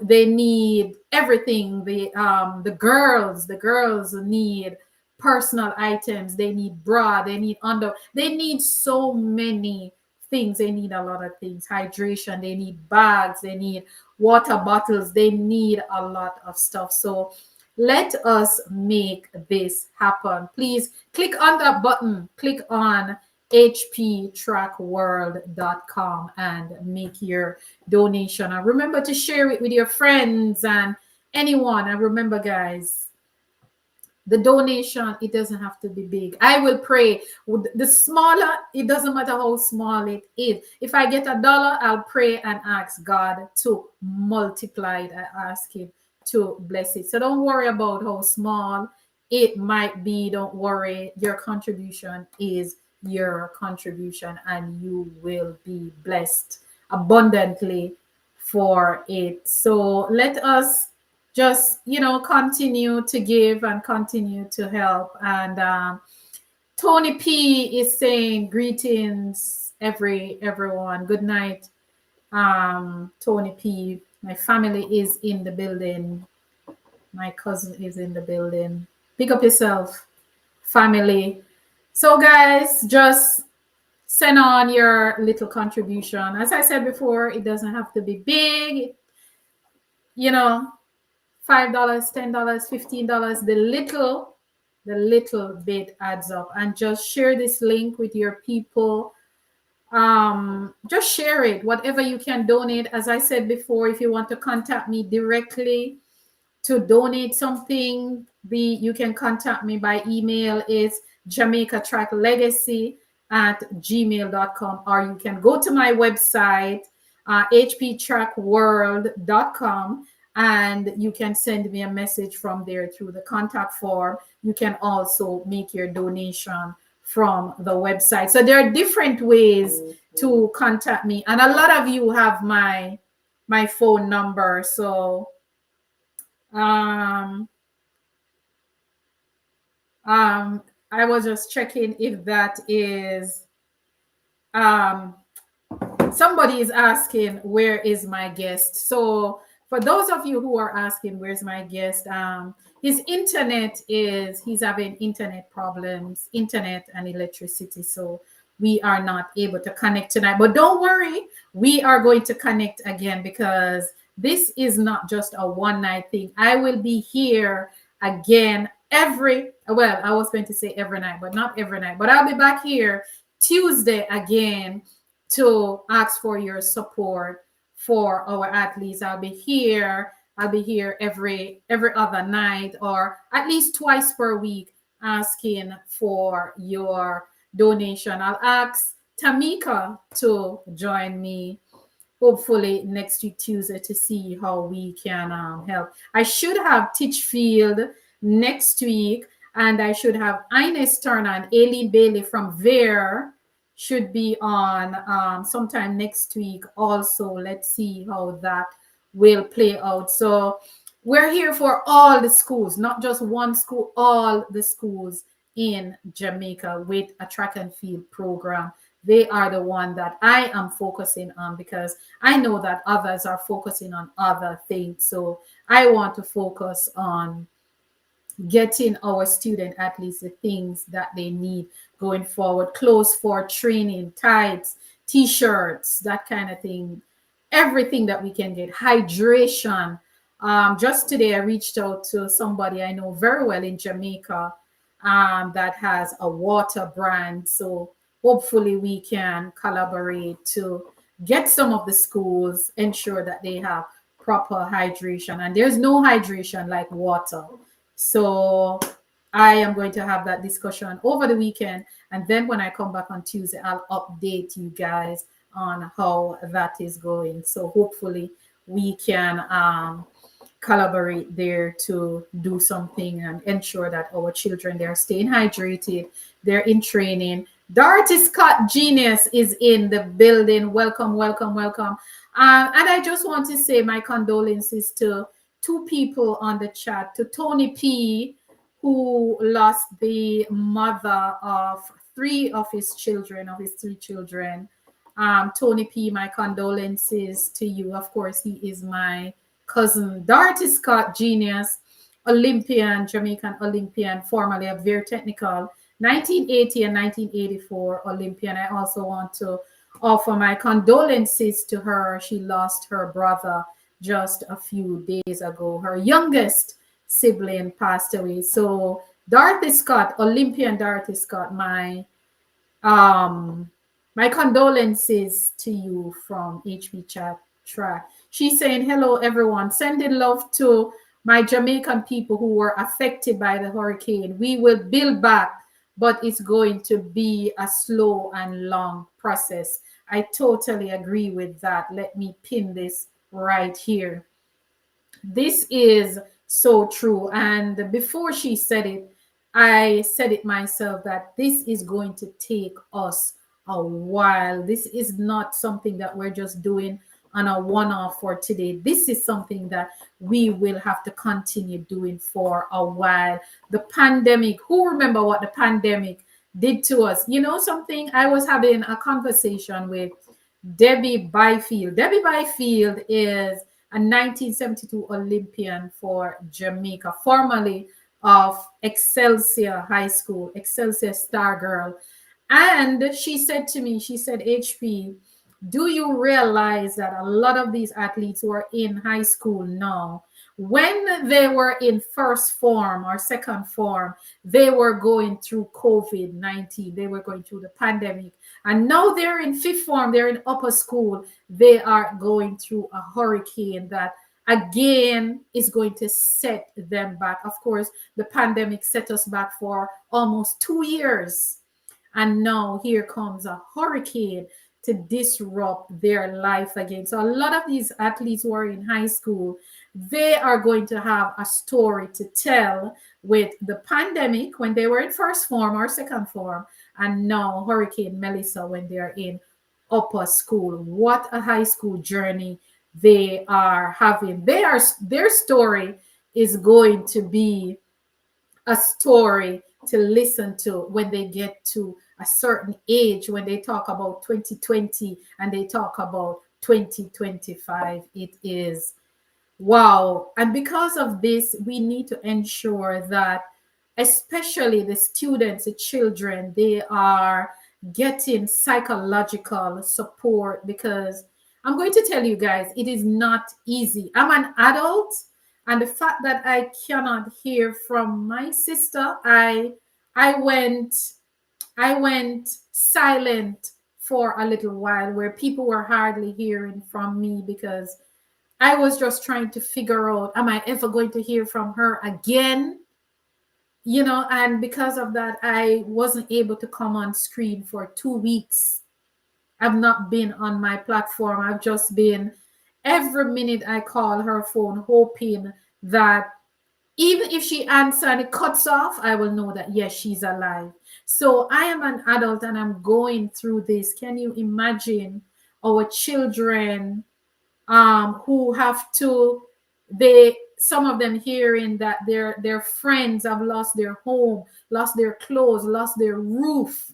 they need everything. The girls need personal items, they need bra, they need they need so many things. They need a lot of things. Hydration, they need bags, they need water bottles, they need a lot of stuff. So let us make this happen. Please click on that button, click on hptrackworld.com and make your donation. And remember to share it with your friends and anyone. And remember, guys, The donation, it doesn't have to be big. I will pray. The smaller, it doesn't matter how small it is. If I get $1, I'll pray and ask God to multiply it. I ask him to bless it. So don't worry about how small it might be. Don't worry. Your contribution is your contribution, and you will be blessed abundantly for it. So let us just, continue to give and continue to help. And Tony P is saying greetings, everyone. Good night, Tony P. My family is in the building. My cousin is in the building. Pick up yourself, family. So guys, just send on your little contribution. As I said before, it doesn't have to be big. $5, $10, $15, the little bit adds up. And just share this link with your people. Just share it, whatever you can donate. As I said before, if you want to contact me directly to donate something, you can contact me by email. It's jamaicatracklegacy@gmail.com, or you can go to my website, hptrackworld.com, and you can send me a message from there through the contact form. You can also make your donation from the website. So there are different ways to contact me, and a lot of you have my phone number. So I was just checking if that is somebody is asking, where is my guest? So for those of you who are asking, where's my guest? He's having internet problems, internet and electricity. So we are not able to connect tonight. But don't worry, we are going to connect again, because this is not just a one-night thing. I will be here again I was going to say every night, but not every night. But I'll be back here Tuesday again to ask for your support for our athletes. I'll be here every other night, or at least twice per week, asking for your donation. I'll ask Tamika to join me hopefully next week Tuesday to see how we can help. I should have Titchfield next week, and I should have Ines Turner and Aileen Bailey from there should be on sometime next week also. Let's see how that will play out. So we're here for all the schools, not just one school, all the schools in Jamaica with a track and field program. They are the one that I am focusing on, because I know that others are focusing on other things. So I want to focus on getting our student athletes the things that they need going forward: clothes for training, tights, t-shirts, that kind of thing, everything that we can get, hydration. Just today I reached out to somebody I know very well in Jamaica that has a water brand. So hopefully we can collaborate to get some of the schools, ensure that they have proper hydration. And there's no hydration like water. So I am going to have that discussion over the weekend. And then when I come back on Tuesday, I'll update you guys on how that is going. So hopefully we can collaborate there to do something and ensure that our children, they're staying hydrated, they're in training. Dorothy Scott Genius is in the building. Welcome, welcome, welcome. And I just want to say my condolences to two people on the chat, to Tony P, who lost the mother of three of his three children. Tony P, my condolences to you. Of course, he is my cousin. Dorothy Scott Genius, Olympian, Jamaican Olympian, formerly a very technical 1980 and 1984 Olympian. I also want to offer my condolences to her. She lost her brother just a few days ago. Her youngest sibling passed away. So Dorothy Scott, Olympian Dorothy Scott, my condolences to you from HB Chat Track. She's saying, hello everyone, sending love to my Jamaican people who were affected by the hurricane. We will build back, but it's going to be a slow and long process. I totally agree with that. Let me pin this right here. This is so true. And before she said it, I said it myself that this is going to take us a while. This is not something that we're just doing on a one off for today. This is something that we will have to continue doing for a while. The pandemic, who remember what the pandemic did to us? You know something? I was having a conversation with Debbie Byfield. Debbie Byfield is a 1972 Olympian for Jamaica, formerly of Excelsior High School, Excelsior Star Girl. And she said to me, she said, HP, do you realize that a lot of these athletes who are in high school now, when they were in first form or second form, they were going through COVID-19, they were going through the pandemic. And now they're in fifth form, they're in upper school, they are going through a hurricane that again is going to set them back. Of course, the pandemic set us back for almost 2 years. And now here comes a hurricane to disrupt their life again. So a lot of these athletes who are in high school, they are going to have a story to tell with the pandemic when they were in first form or second form, and now Hurricane Melissa when they're in upper school. What a high school journey they are having. Their story is going to be a story to listen to when they get to a certain age, when they talk about 2020 and they talk about 2025. It is wow. And because of this, we need to ensure that especially the students, the children, they are getting psychological support, because I'm going to tell you guys, it is not easy. I'm an adult, and the fact that I cannot hear from my sister, I went I went silent for a little while where people were hardly hearing from me, because I was just trying to figure out, am I ever going to hear from her again? You know, and because of that, I wasn't able to come on screen for 2 weeks. I've not been on my platform. I've just been, every minute I call her phone, hoping that even if she answers and it cuts off, I will know that yes, she's alive. So I am an adult and I'm going through this. Can you imagine our children who have to, they, some of them hearing that their friends have lost their home, lost their clothes, lost their roof,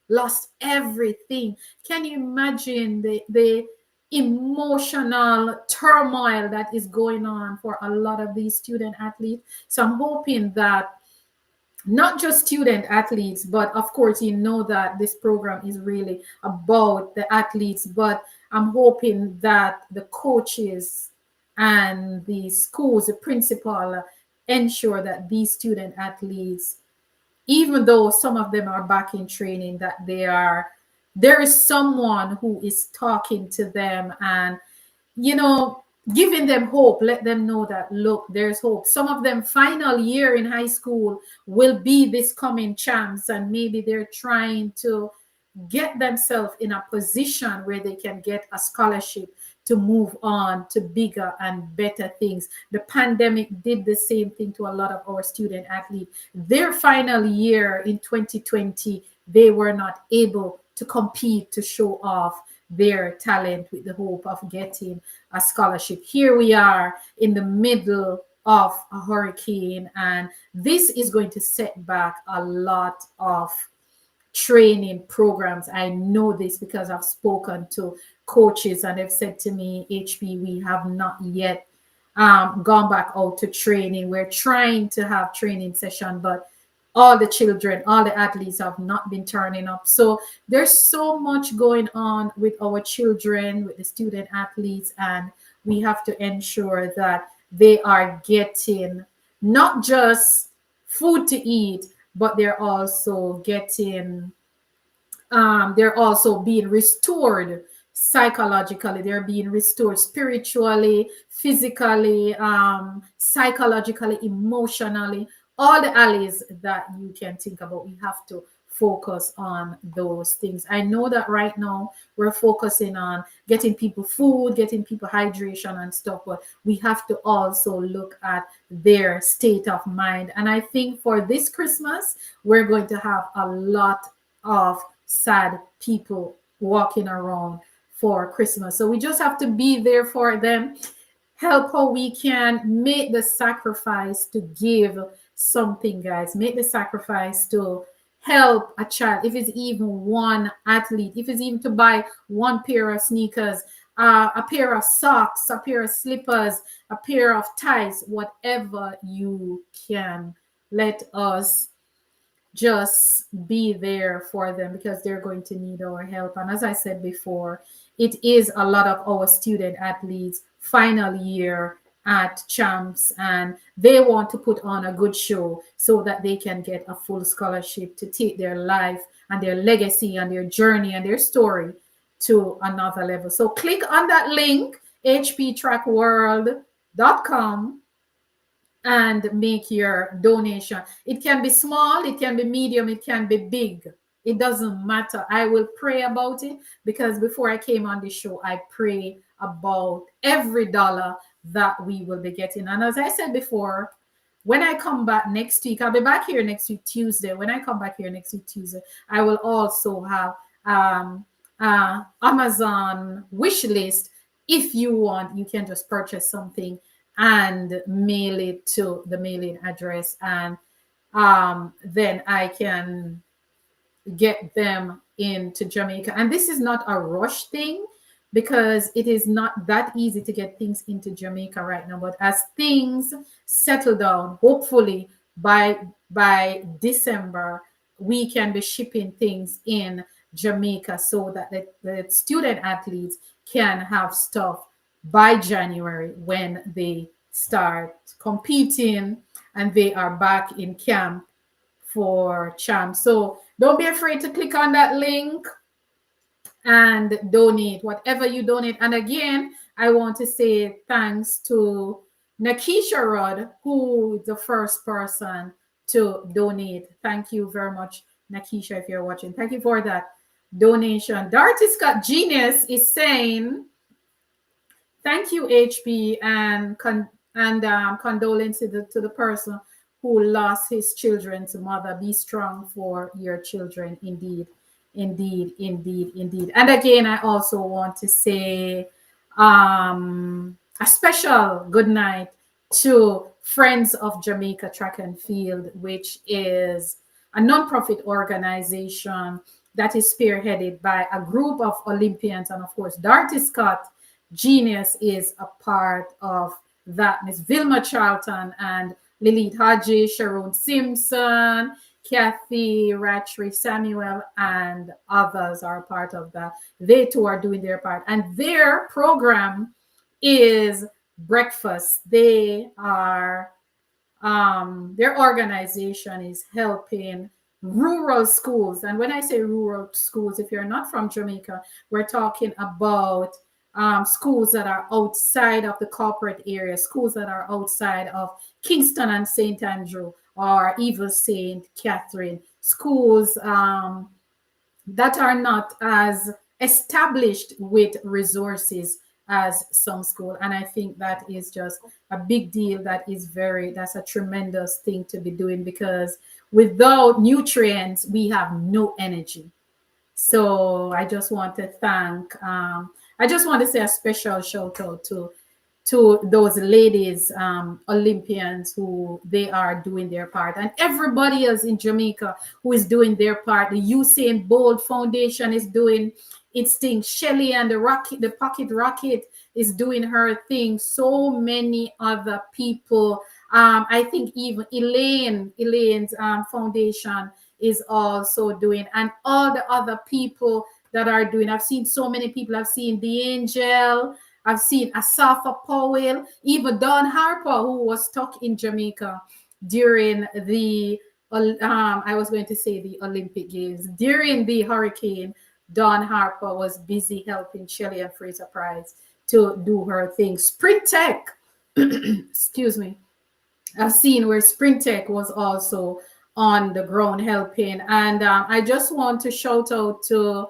lost everything. Can you imagine the emotional turmoil that is going on for a lot of these student athletes? So I'm hoping that not just student athletes, but of course, you know that this program is really about the athletes, but I'm hoping that the coaches and the schools, the principal, ensure that these student athletes, even though some of them are back in training, that there is someone who is talking to them and, you know, giving them hope. Let them know that, look, there's hope. Some of them final year in high school will be this coming chance, and maybe they're trying to get themselves in a position where they can get a scholarship to move on to bigger and better things. The pandemic did the same thing to a lot of our student athletes. Their final year in 2020, they were not able to compete, to show off their talent with the hope of getting a scholarship. Here we are in the middle of a hurricane, and this is going to set back a lot of training programs. I know this because I've spoken to coaches and they've said to me, HP, we have not yet gone back out to training. We're trying to have training session, but all the children, all the athletes have not been turning up. So there's so much going on with our children, with the student athletes, and we have to ensure that they are getting not just food to eat, but they're also getting they're also being restored psychologically. They're being restored spiritually, physically, psychologically, emotionally. All the alleys that you can think about, we have to focus on those things. I know that right now we're focusing on getting people food, getting people hydration and stuff, but we have to also look at their state of mind. And I think for this Christmas, we're going to have a lot of sad people walking around for Christmas. So we just have to be there for them, help how we can, make the sacrifice to give something, guys. Make the sacrifice to help a child, if it's even one athlete, if it's even to buy one pair of sneakers, a pair of socks, a pair of slippers, a pair of ties, whatever you can. Let us just be there for them, because they're going to need our help. And as I said before, it is a lot of our student athletes final year at champs, and they want to put on a good show so that they can get a full scholarship to take their life and their legacy and their journey and their story to another level. So click on that link, hptrackworld.com, and make your donation. It can be small, it can be medium, it can be big. It doesn't matter. I will pray about it, because before I came on the show, I pray about every dollar that we will be getting. And as I said before, when I come back next week, I'll be back here next week Tuesday. When I come back here next week Tuesday, I will also have Amazon wish list. If you want, you can just purchase something and mail it to the mailing address, and then I can get them into Jamaica. And this is not a rush thing, because it is not that easy to get things into Jamaica right now. But as things settle down, hopefully by December, we can be shipping things in Jamaica, so that the student athletes can have stuff by January, when they start competing and they are back in camp for champs. So don't be afraid to click on that link and donate whatever you donate. And again, I want to say thanks to Nakisha Rudd, who is the first person to donate. Thank you very much, Nakisha, if you're watching. Thank you for that donation. Darty Scott Genius is saying, thank you, HP, and condolences to the person who lost his children's mother. Be strong for your children. Indeed, indeed, indeed, indeed. And again, I also want to say a special good night to Friends of Jamaica Track and Field, which is a nonprofit organization that is spearheaded by a group of Olympians. And of course, Darty Scott Genius is a part of that. Miss Vilma Charlton and Lilith Haji, Sharon Simpson, Kathy Ratchery Samuel, and others are part of that. They too are doing their part. And their program is breakfast. They are, their organization is helping rural schools. And when I say rural schools, if you're not from Jamaica, we're talking about schools that are outside of the corporate area, schools that are outside of Kingston and St. Andrew, or even St. Catherine, schools that are not as established with resources as some school. And I think that is just a big deal. That's a tremendous thing to be doing, because without nutrients, we have no energy. So I just want to I just want to say a special shout out to those ladies, Olympians, who they are doing their part, and everybody else in Jamaica who is doing their part. The Usain Bolt Foundation is doing its thing. Shelly and the Pocket Rocket is doing her thing. So many other people. I think even Elaine's foundation is also doing, and all the other people that are doing. I've seen so many people. I've seen The Angel. I've seen Asafa Powell, even Don Harper, who was stuck in Jamaica during the, I was going to say the Olympic Games, during the hurricane. Dawn Harper was busy helping Shelly and Fraser Price to do her thing. Sprint Tech, excuse me, a scene where Sprint Tech was also on the ground helping. And I just want to shout out to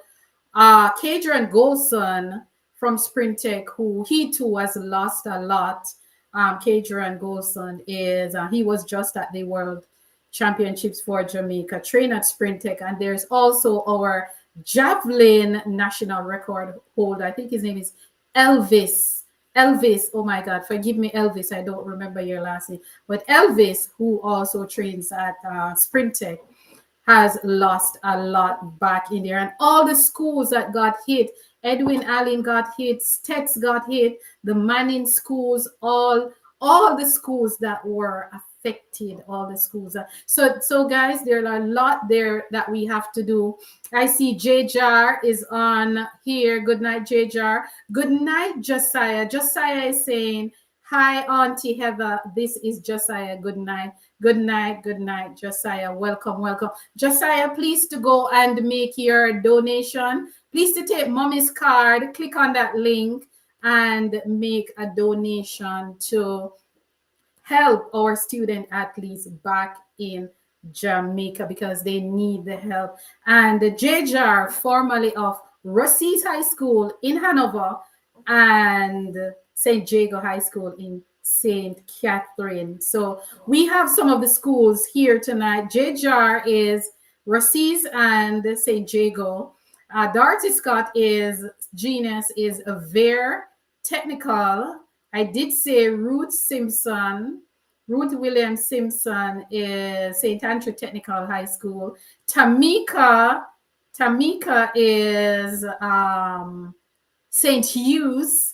Kadrian Golson from Sprint Tech, who he too has lost a lot. Kadrian Golson is, he was just at the World Championships for Jamaica, trained at Sprint Tech. And there's also our javelin national record holder. I think his name is Elvis. Elvis, oh my God, forgive me, Elvis. I don't remember your last name, but Elvis, who also trains at Sprint Tech, has lost a lot back in there. And all the schools that got hit, Edwin Allen got hit, Stex got hit, the Manning schools, all the schools that were affected, all the schools. So guys, there are a lot there that we have to do. I see J Jar is on here. Good night, J Jar. Good night, Josiah. Josiah is saying, hi, Auntie Heather. This is Josiah. Good night. Good night. Good night, Josiah. Welcome, welcome. Josiah, please to go and make your donation. Please to take mommy's card, click on that link and make a donation to help our student athletes back in Jamaica because they need the help. And the JJAR, formerly of Rossi's High School in Hanover and St. Jago High School in St. Catherine. So we have some of the schools here tonight. JJAR is Rossi's and St. Jago. Dorothy Scott is Genius is a Ver Technical. I did say Ruth William Simpson is St. Andrew Technical High School. Tamika is St. Hughes.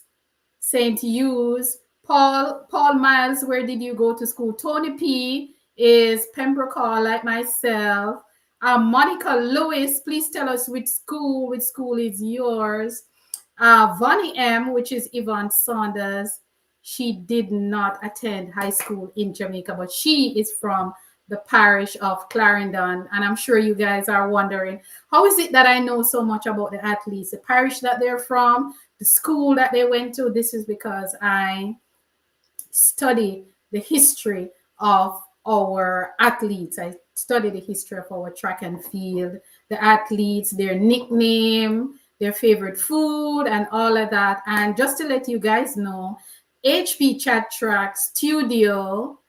Paul Miles, where did you go to school? Tony P is Pembroke Hall, like myself. Monica Lewis, please tell us which school is yours. Vonnie M, which is Yvonne Saunders. She did not attend high school in Jamaica, but she is from the parish of Clarendon. And I'm sure you guys are wondering, how is it that I know so much about the athletes, the parish that they're from, the school that they went to? This is because I study the history of our athletes. I study the history of our track and field, the athletes, their nickname, their favorite food, and all of that. And just to let you guys know, HP Chat Track Studio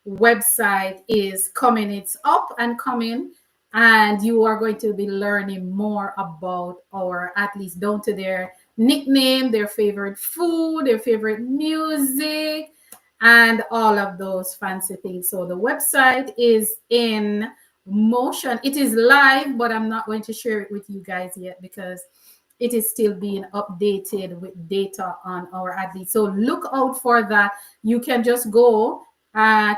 website is coming. It's up and coming, and you are going to be learning more about our athletes down to their nickname, their favorite food, their favorite music, and all of those fancy things. So the website is in motion. It is live, but I'm not going to share it with you guys yet because it is still being updated with data on our athletes. So look out for that. You can just go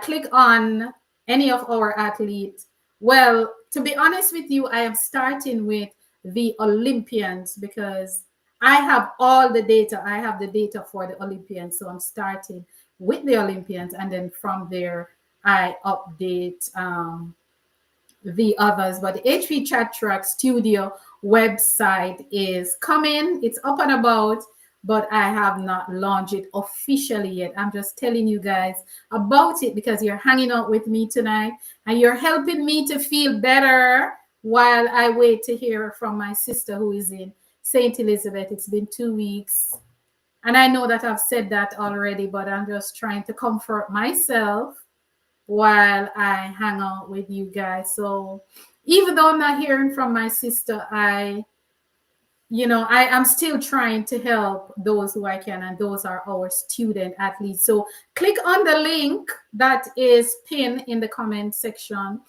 click on any of our athletes. Well, to be honest with you, I am starting with the Olympians because I have all the data. I have the data for the Olympians. So I'm starting with the Olympians, and then from there, I update the others. But the HV Chat Track Studio website is coming. It's up and about, but I have not launched it officially yet. I'm just telling you guys about it because you're hanging out with me tonight and you're helping me to feel better while I wait to hear from my sister who is in St. Elizabeth. It's been 2 weeks. And I know that I've said that already, but I'm just trying to comfort myself while I hang out with you guys. So even though I'm not hearing from my sister, I am still trying to help those who I can, and those are our student athletes. So click on the link that is pinned in the comment section.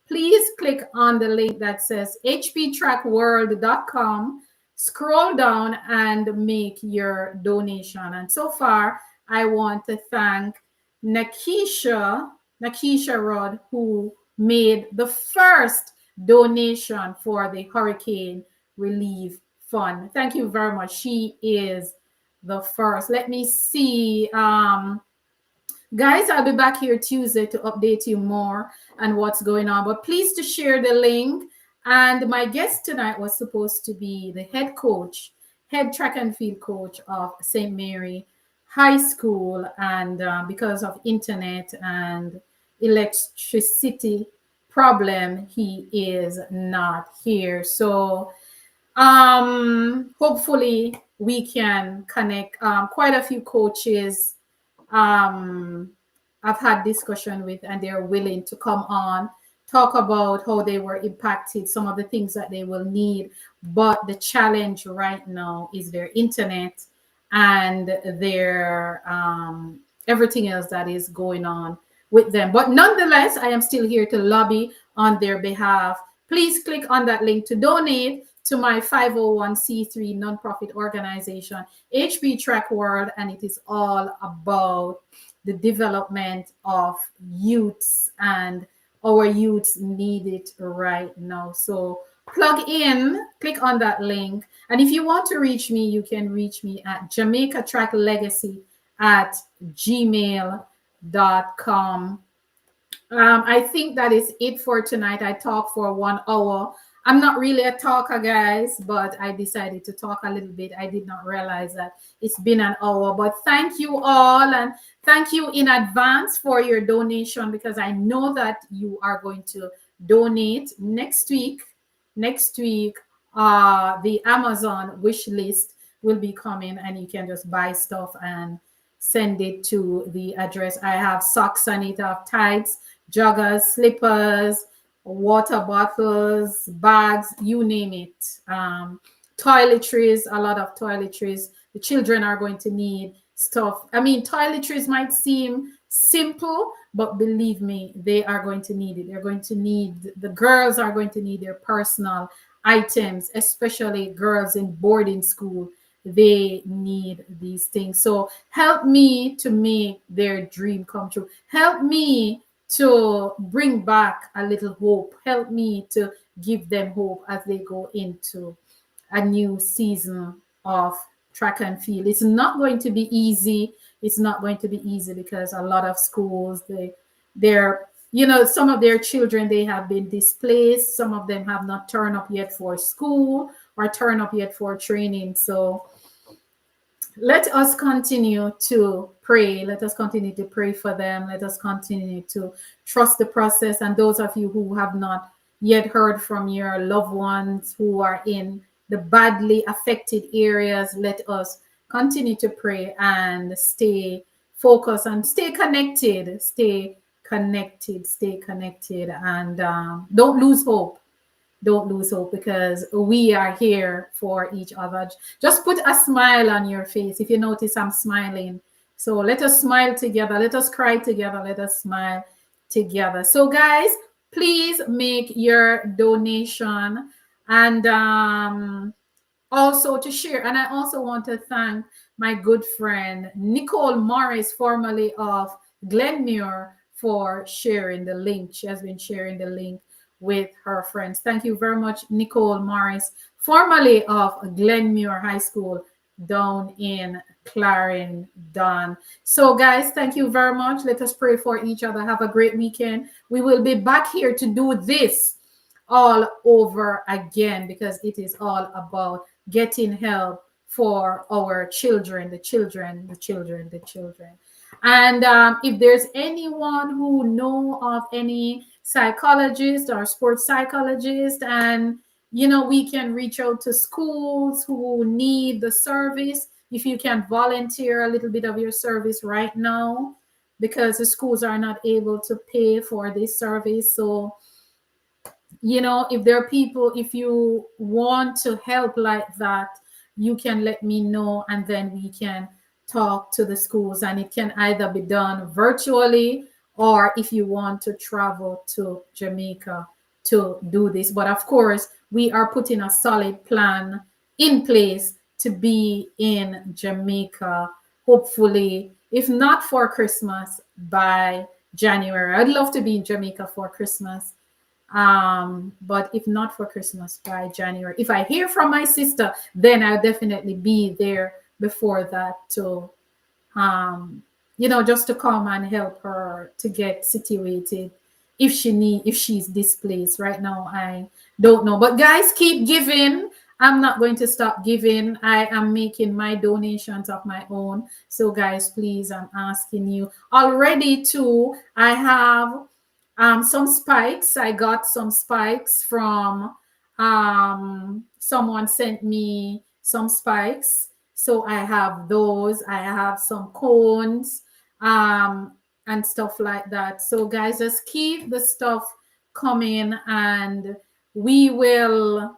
Please click on the link that says hptrackworld.com. Scroll down and make your donation. And so far, I want to thank Nakisha Rod, who made the first donation for the Hurricane Relief Fund. Thank you very much. She is the first. Let me see. Guys, I'll be back here Tuesday to update you more on what's going on. But please to share the link And my guest tonight was supposed to be the head coach, head track and field coach of St. Mary High School. And because of internet and electricity problem, he is not here. So hopefully we can connect. Quite a few coaches um, I've had discussion with, and they're willing to come on, talk about how they were impacted, some of the things that they will need. But the challenge right now is their internet and their everything else that is going on with them. But nonetheless, I am still here to lobby on their behalf. Please click on that link to donate to my 501c3 nonprofit organization, HP Track World, and it is all about the development of youths, and our youths need it right now. So plug in, click on that link. And if you want to reach me, you can reach me at Jamaica Track Legacy at gmail.com. I think that is it for tonight. I talked for 1 hour. I'm not really a talker, guys, but I decided to talk a little bit. I did not realize that it's been an hour. But thank you all, and thank you in advance for your donation, because I know that you are going to donate next week. Next week, the Amazon wish list will be coming, and you can just buy stuff and send it to the address. I have socks on it, I have tights, joggers, slippers, water bottles, bags, you name it. Toiletries, a lot of toiletries. The children are going to need stuff. I mean, toiletries might seem simple, but believe me, they are going to need it. They're going to need, the girls are going to need their personal items, especially girls in boarding school. They need these things. So help me to make their dream come true. Help me to bring back a little hope. Help me to give them hope as they go into a new season of track and field. It's not going to be easy. It's not going to be easy because a lot of schools, they're, you know, some of their children, they have been displaced. Some of them have not turned up yet for school or turned up yet for training. So let us continue to pray. Let us continue to pray for them. Let us continue to trust the process. And those of you who have not yet heard from your loved ones who are in the badly affected areas, let us continue to pray and stay focused and stay connected. Stay connected. Stay connected. And don't lose hope. Don't lose hope, because we are here for each other. Just put a smile on your face. If you notice, I'm smiling. So let us smile together. Let us cry together. Let us smile together. So guys, please make your donation, and also to share. And I also want to thank my good friend Nicole Morris, formerly of Glenmuir, for sharing the link. She has been sharing the link with her friends. Thank you very much, Nicole Morris, formerly of Glenmuir High School down in Clarendon. So guys, thank you very much. Let us pray for each other. Have a great weekend. We will be back here to do this all over again, because it is all about getting help for our children, the children, the children, the children. And if there's anyone who know of any psychologist or sports psychologist, and you know, we can reach out to schools who need the service. If you can volunteer a little bit of your service right now, because the schools are not able to pay for this service. So you know, if there are people, if you want to help like that, you can let me know, and then we can talk to the schools, and it can either be done virtually, or if you want to travel to Jamaica to do this. But of course, we are putting a solid plan in place to be in Jamaica, hopefully, if not for Christmas, by January. I'd love to be in Jamaica for Christmas. But if not for Christmas, by January. If I hear from my sister, then I'll definitely be there before that to you know, just to come and help her to get situated if she's displaced right now. I don't know, but guys, keep giving. I'm not going to stop giving. I am making my donations of my own. So guys, please, I'm asking you already too. I have some spikes. I got some spikes from someone sent me some spikes. So I have those. I have some cones and stuff like that. So guys, just keep the stuff coming, and we will.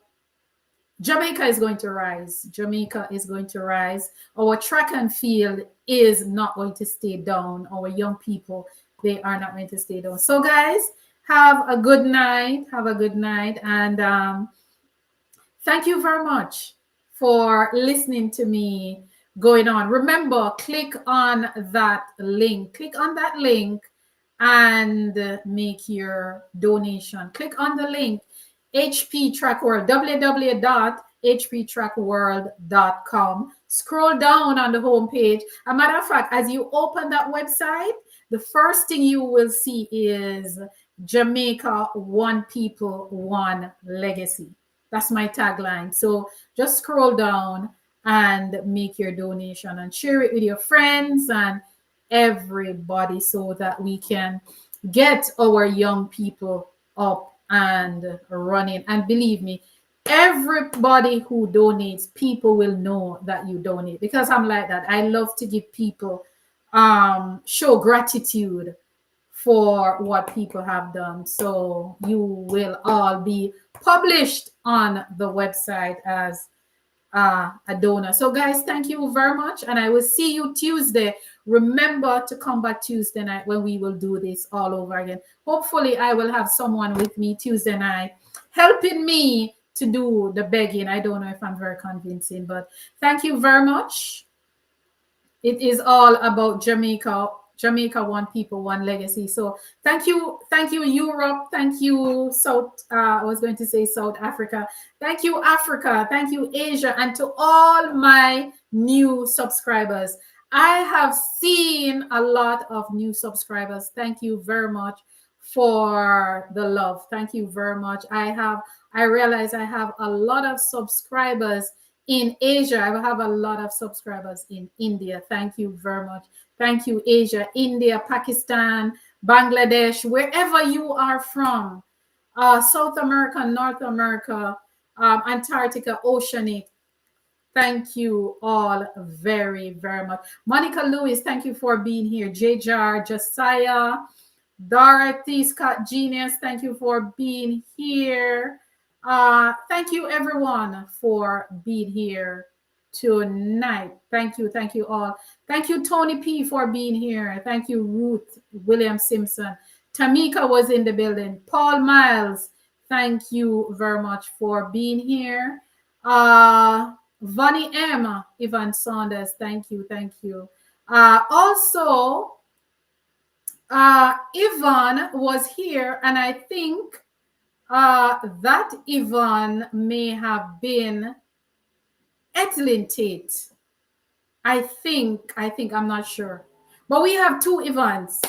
Jamaica is going to rise. Jamaica is going to rise. Our track and field is not going to stay down. Our young people, they are not going to stay down. So, guys, have a good night. Have a good night. And thank you very much for listening to me going on. Remember, click on that link. Click on that link and make your donation. Click on the link, HP Track World, www.hptrackworld.com. Scroll down on the homepage. A matter of fact, as you open that website, the first thing you will see is Jamaica, one people, one legacy. That's my tagline. So just scroll down and make your donation and share it with your friends and everybody so that we can get our young people up and running. And believe me, everybody who donates, people will know that you donate, because I'm like that. I love to give people show gratitude for what people have done. So you will all be published on the website as a donor. So guys, thank you very much, and I will see you Tuesday. Remember to come back Tuesday night when we will do this all over again. Hopefully I will have someone with me Tuesday night helping me to do the begging. I don't know if I'm very convincing, but thank you very much. It is all about Jamaica. Jamaica, one people, one legacy. So thank you, Europe. Thank you, South. I was going to say South Africa. Thank you, Africa. Thank you, Asia, and to all my new subscribers. I have seen a lot of new subscribers. Thank you very much for the love. Thank you very much. I realize I have a lot of subscribers in Asia. I have a lot of subscribers in India. Thank you very much. Thank you, Asia, India, Pakistan, Bangladesh, wherever you are from, South America, North America, Antarctica, Oceanic. Thank you all very, very much. Monica Lewis, thank you for being here. J-Jar, Josiah, Dorothy, Scott Genius, thank you for being here. Thank you, everyone, for being here tonight. Thank you all. Thank you, Tony P, for being here. Thank you, Ruth William Simpson. Tamika was in the building. Paul Miles, thank you very much for being here. Vonnie M, Ivan Saunders, thank you. Also, Yvonne was here, and I think that Yvonne may have been Ethelyn Tate. I think, I'm not sure. But we have two Yvonnes.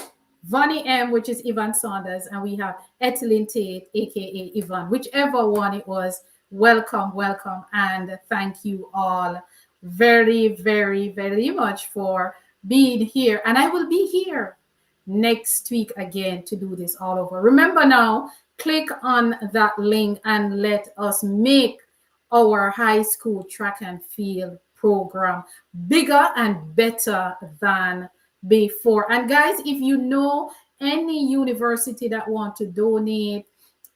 Vonnie M, which is Yvonne Saunders, and we have Ethelyn Tate, aka Yvonne. Whichever one it was, welcome, and thank you all very, very, very much for being here. And I will be here next week again to do this all over. Remember now, click on that link and let us make our high school track and field program bigger and better than before. And guys, if you know any university that want to donate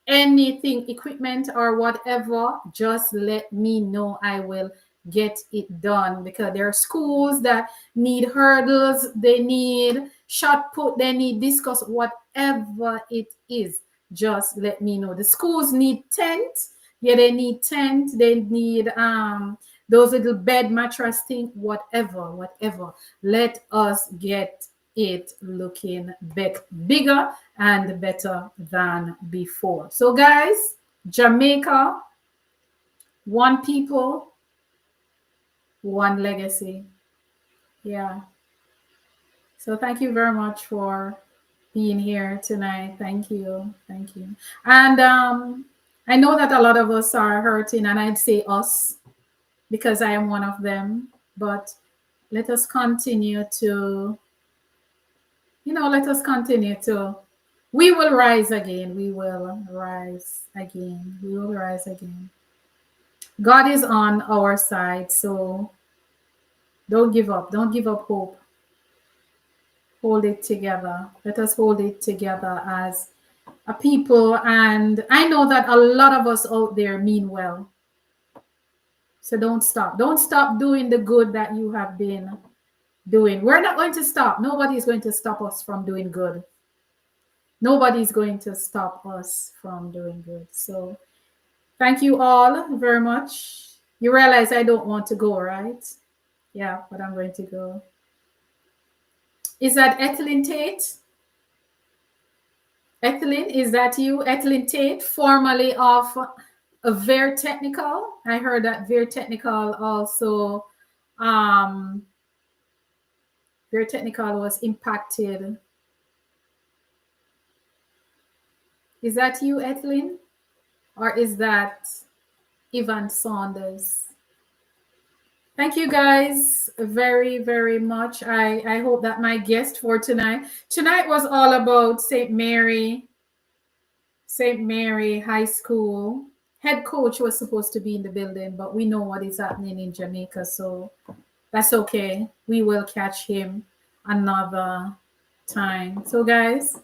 anything, equipment or whatever, just let me know. I will get it done, because there are schools that need hurdles, they need shot put, they need discus, whatever it is, just let me know. The schools need tents. Yeah, they need tent, they need those little bed mattress thing, whatever. Let us get it looking bigger and better than before. So guys, Jamaica, one people, one legacy. Yeah. So thank you very much for being here tonight. Thank you. Thank you. And I know that a lot of us are hurting, and I'd say us because I am one of them. But let us continue to, let us continue to. We will rise again. We will rise again. We will rise again. God is on our side, so don't give up. Don't give up hope. Hold it together. Let us hold it together as a people. And I know that a lot of us out there mean well. So don't stop. Don't stop doing the good that you have been doing. We're not going to stop. Nobody is going to stop us from doing good. Nobody is going to stop us from doing good. So thank you all very much. You realize I don't want to go, right? Yeah, but I'm going to go. Is that Ethelyn Tate? Ethelyn, is that you? Ethelyn Tate, formerly of Very Technical. I heard that Very Technical also, Very Technical was impacted. Is that you, Ethelyn? Or is that Evan Saunders? Thank you guys very, very much. I hope that my guest for tonight was all about St. Mary High School. Head coach was supposed to be in the building, but we know what is happening in Jamaica, so that's okay. We will catch him another time. So guys,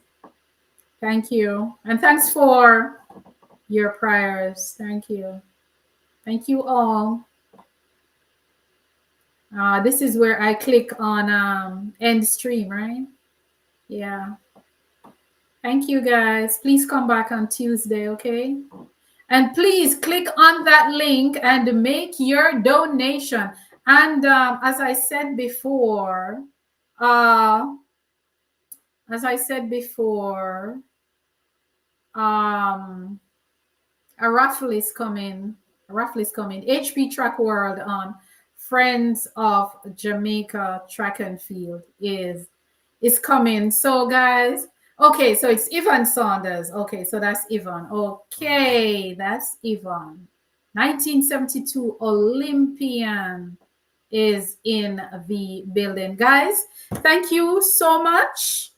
thank you. And thanks for your prayers. Thank you. Thank you all. This is where I click on end stream, right? Yeah. Thank you guys. Please come back on Tuesday, okay? And please click on that link and make your donation. And as I said before, a raffle is coming. hptrackworld on Friends of Jamaica Track and Field is coming. So guys, okay, so it's Yvonne Saunders. Okay, so that's Yvonne. Okay, that's Yvonne. 1972 Olympian is in the building. Guys, thank you so much.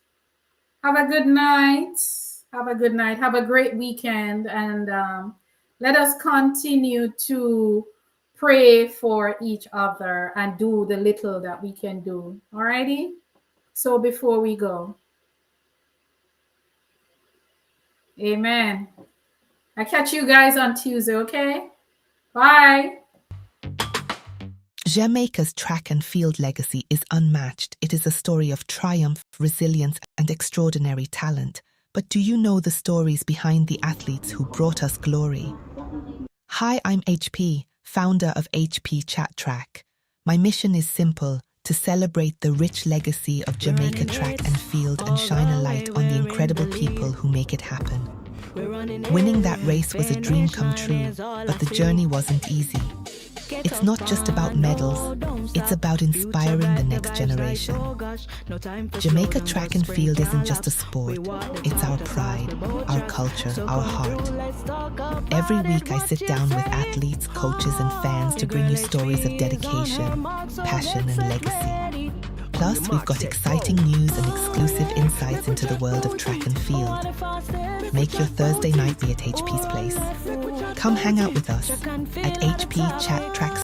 Have a good night. Have a good night. Have a great weekend. And let us continue to pray for each other and do the little that we can do. All righty? So before we go, amen. I catch you guys on Tuesday, okay? Bye. Jamaica's track and field legacy is unmatched. It is a story of triumph, resilience, and extraordinary talent. But do you know the stories behind the athletes who brought us glory? Hi, I'm HP, founder of HP Chat Track. My mission is simple: to celebrate the rich legacy of Jamaica track and field and shine a light on the incredible people who make it happen. Winning that race was a dream come true, but the journey wasn't easy. It's not just about medals, it's about inspiring the next generation. Jamaica track and field isn't just a sport, it's our pride, our culture, our heart. Every week I sit down with athletes, coaches and fans to bring you stories of dedication, passion and legacy. Plus, we've got exciting news and exclusive insights into the world of track and field. Make your Thursday night be at HP's place. Come hang out with us at HP Chat Track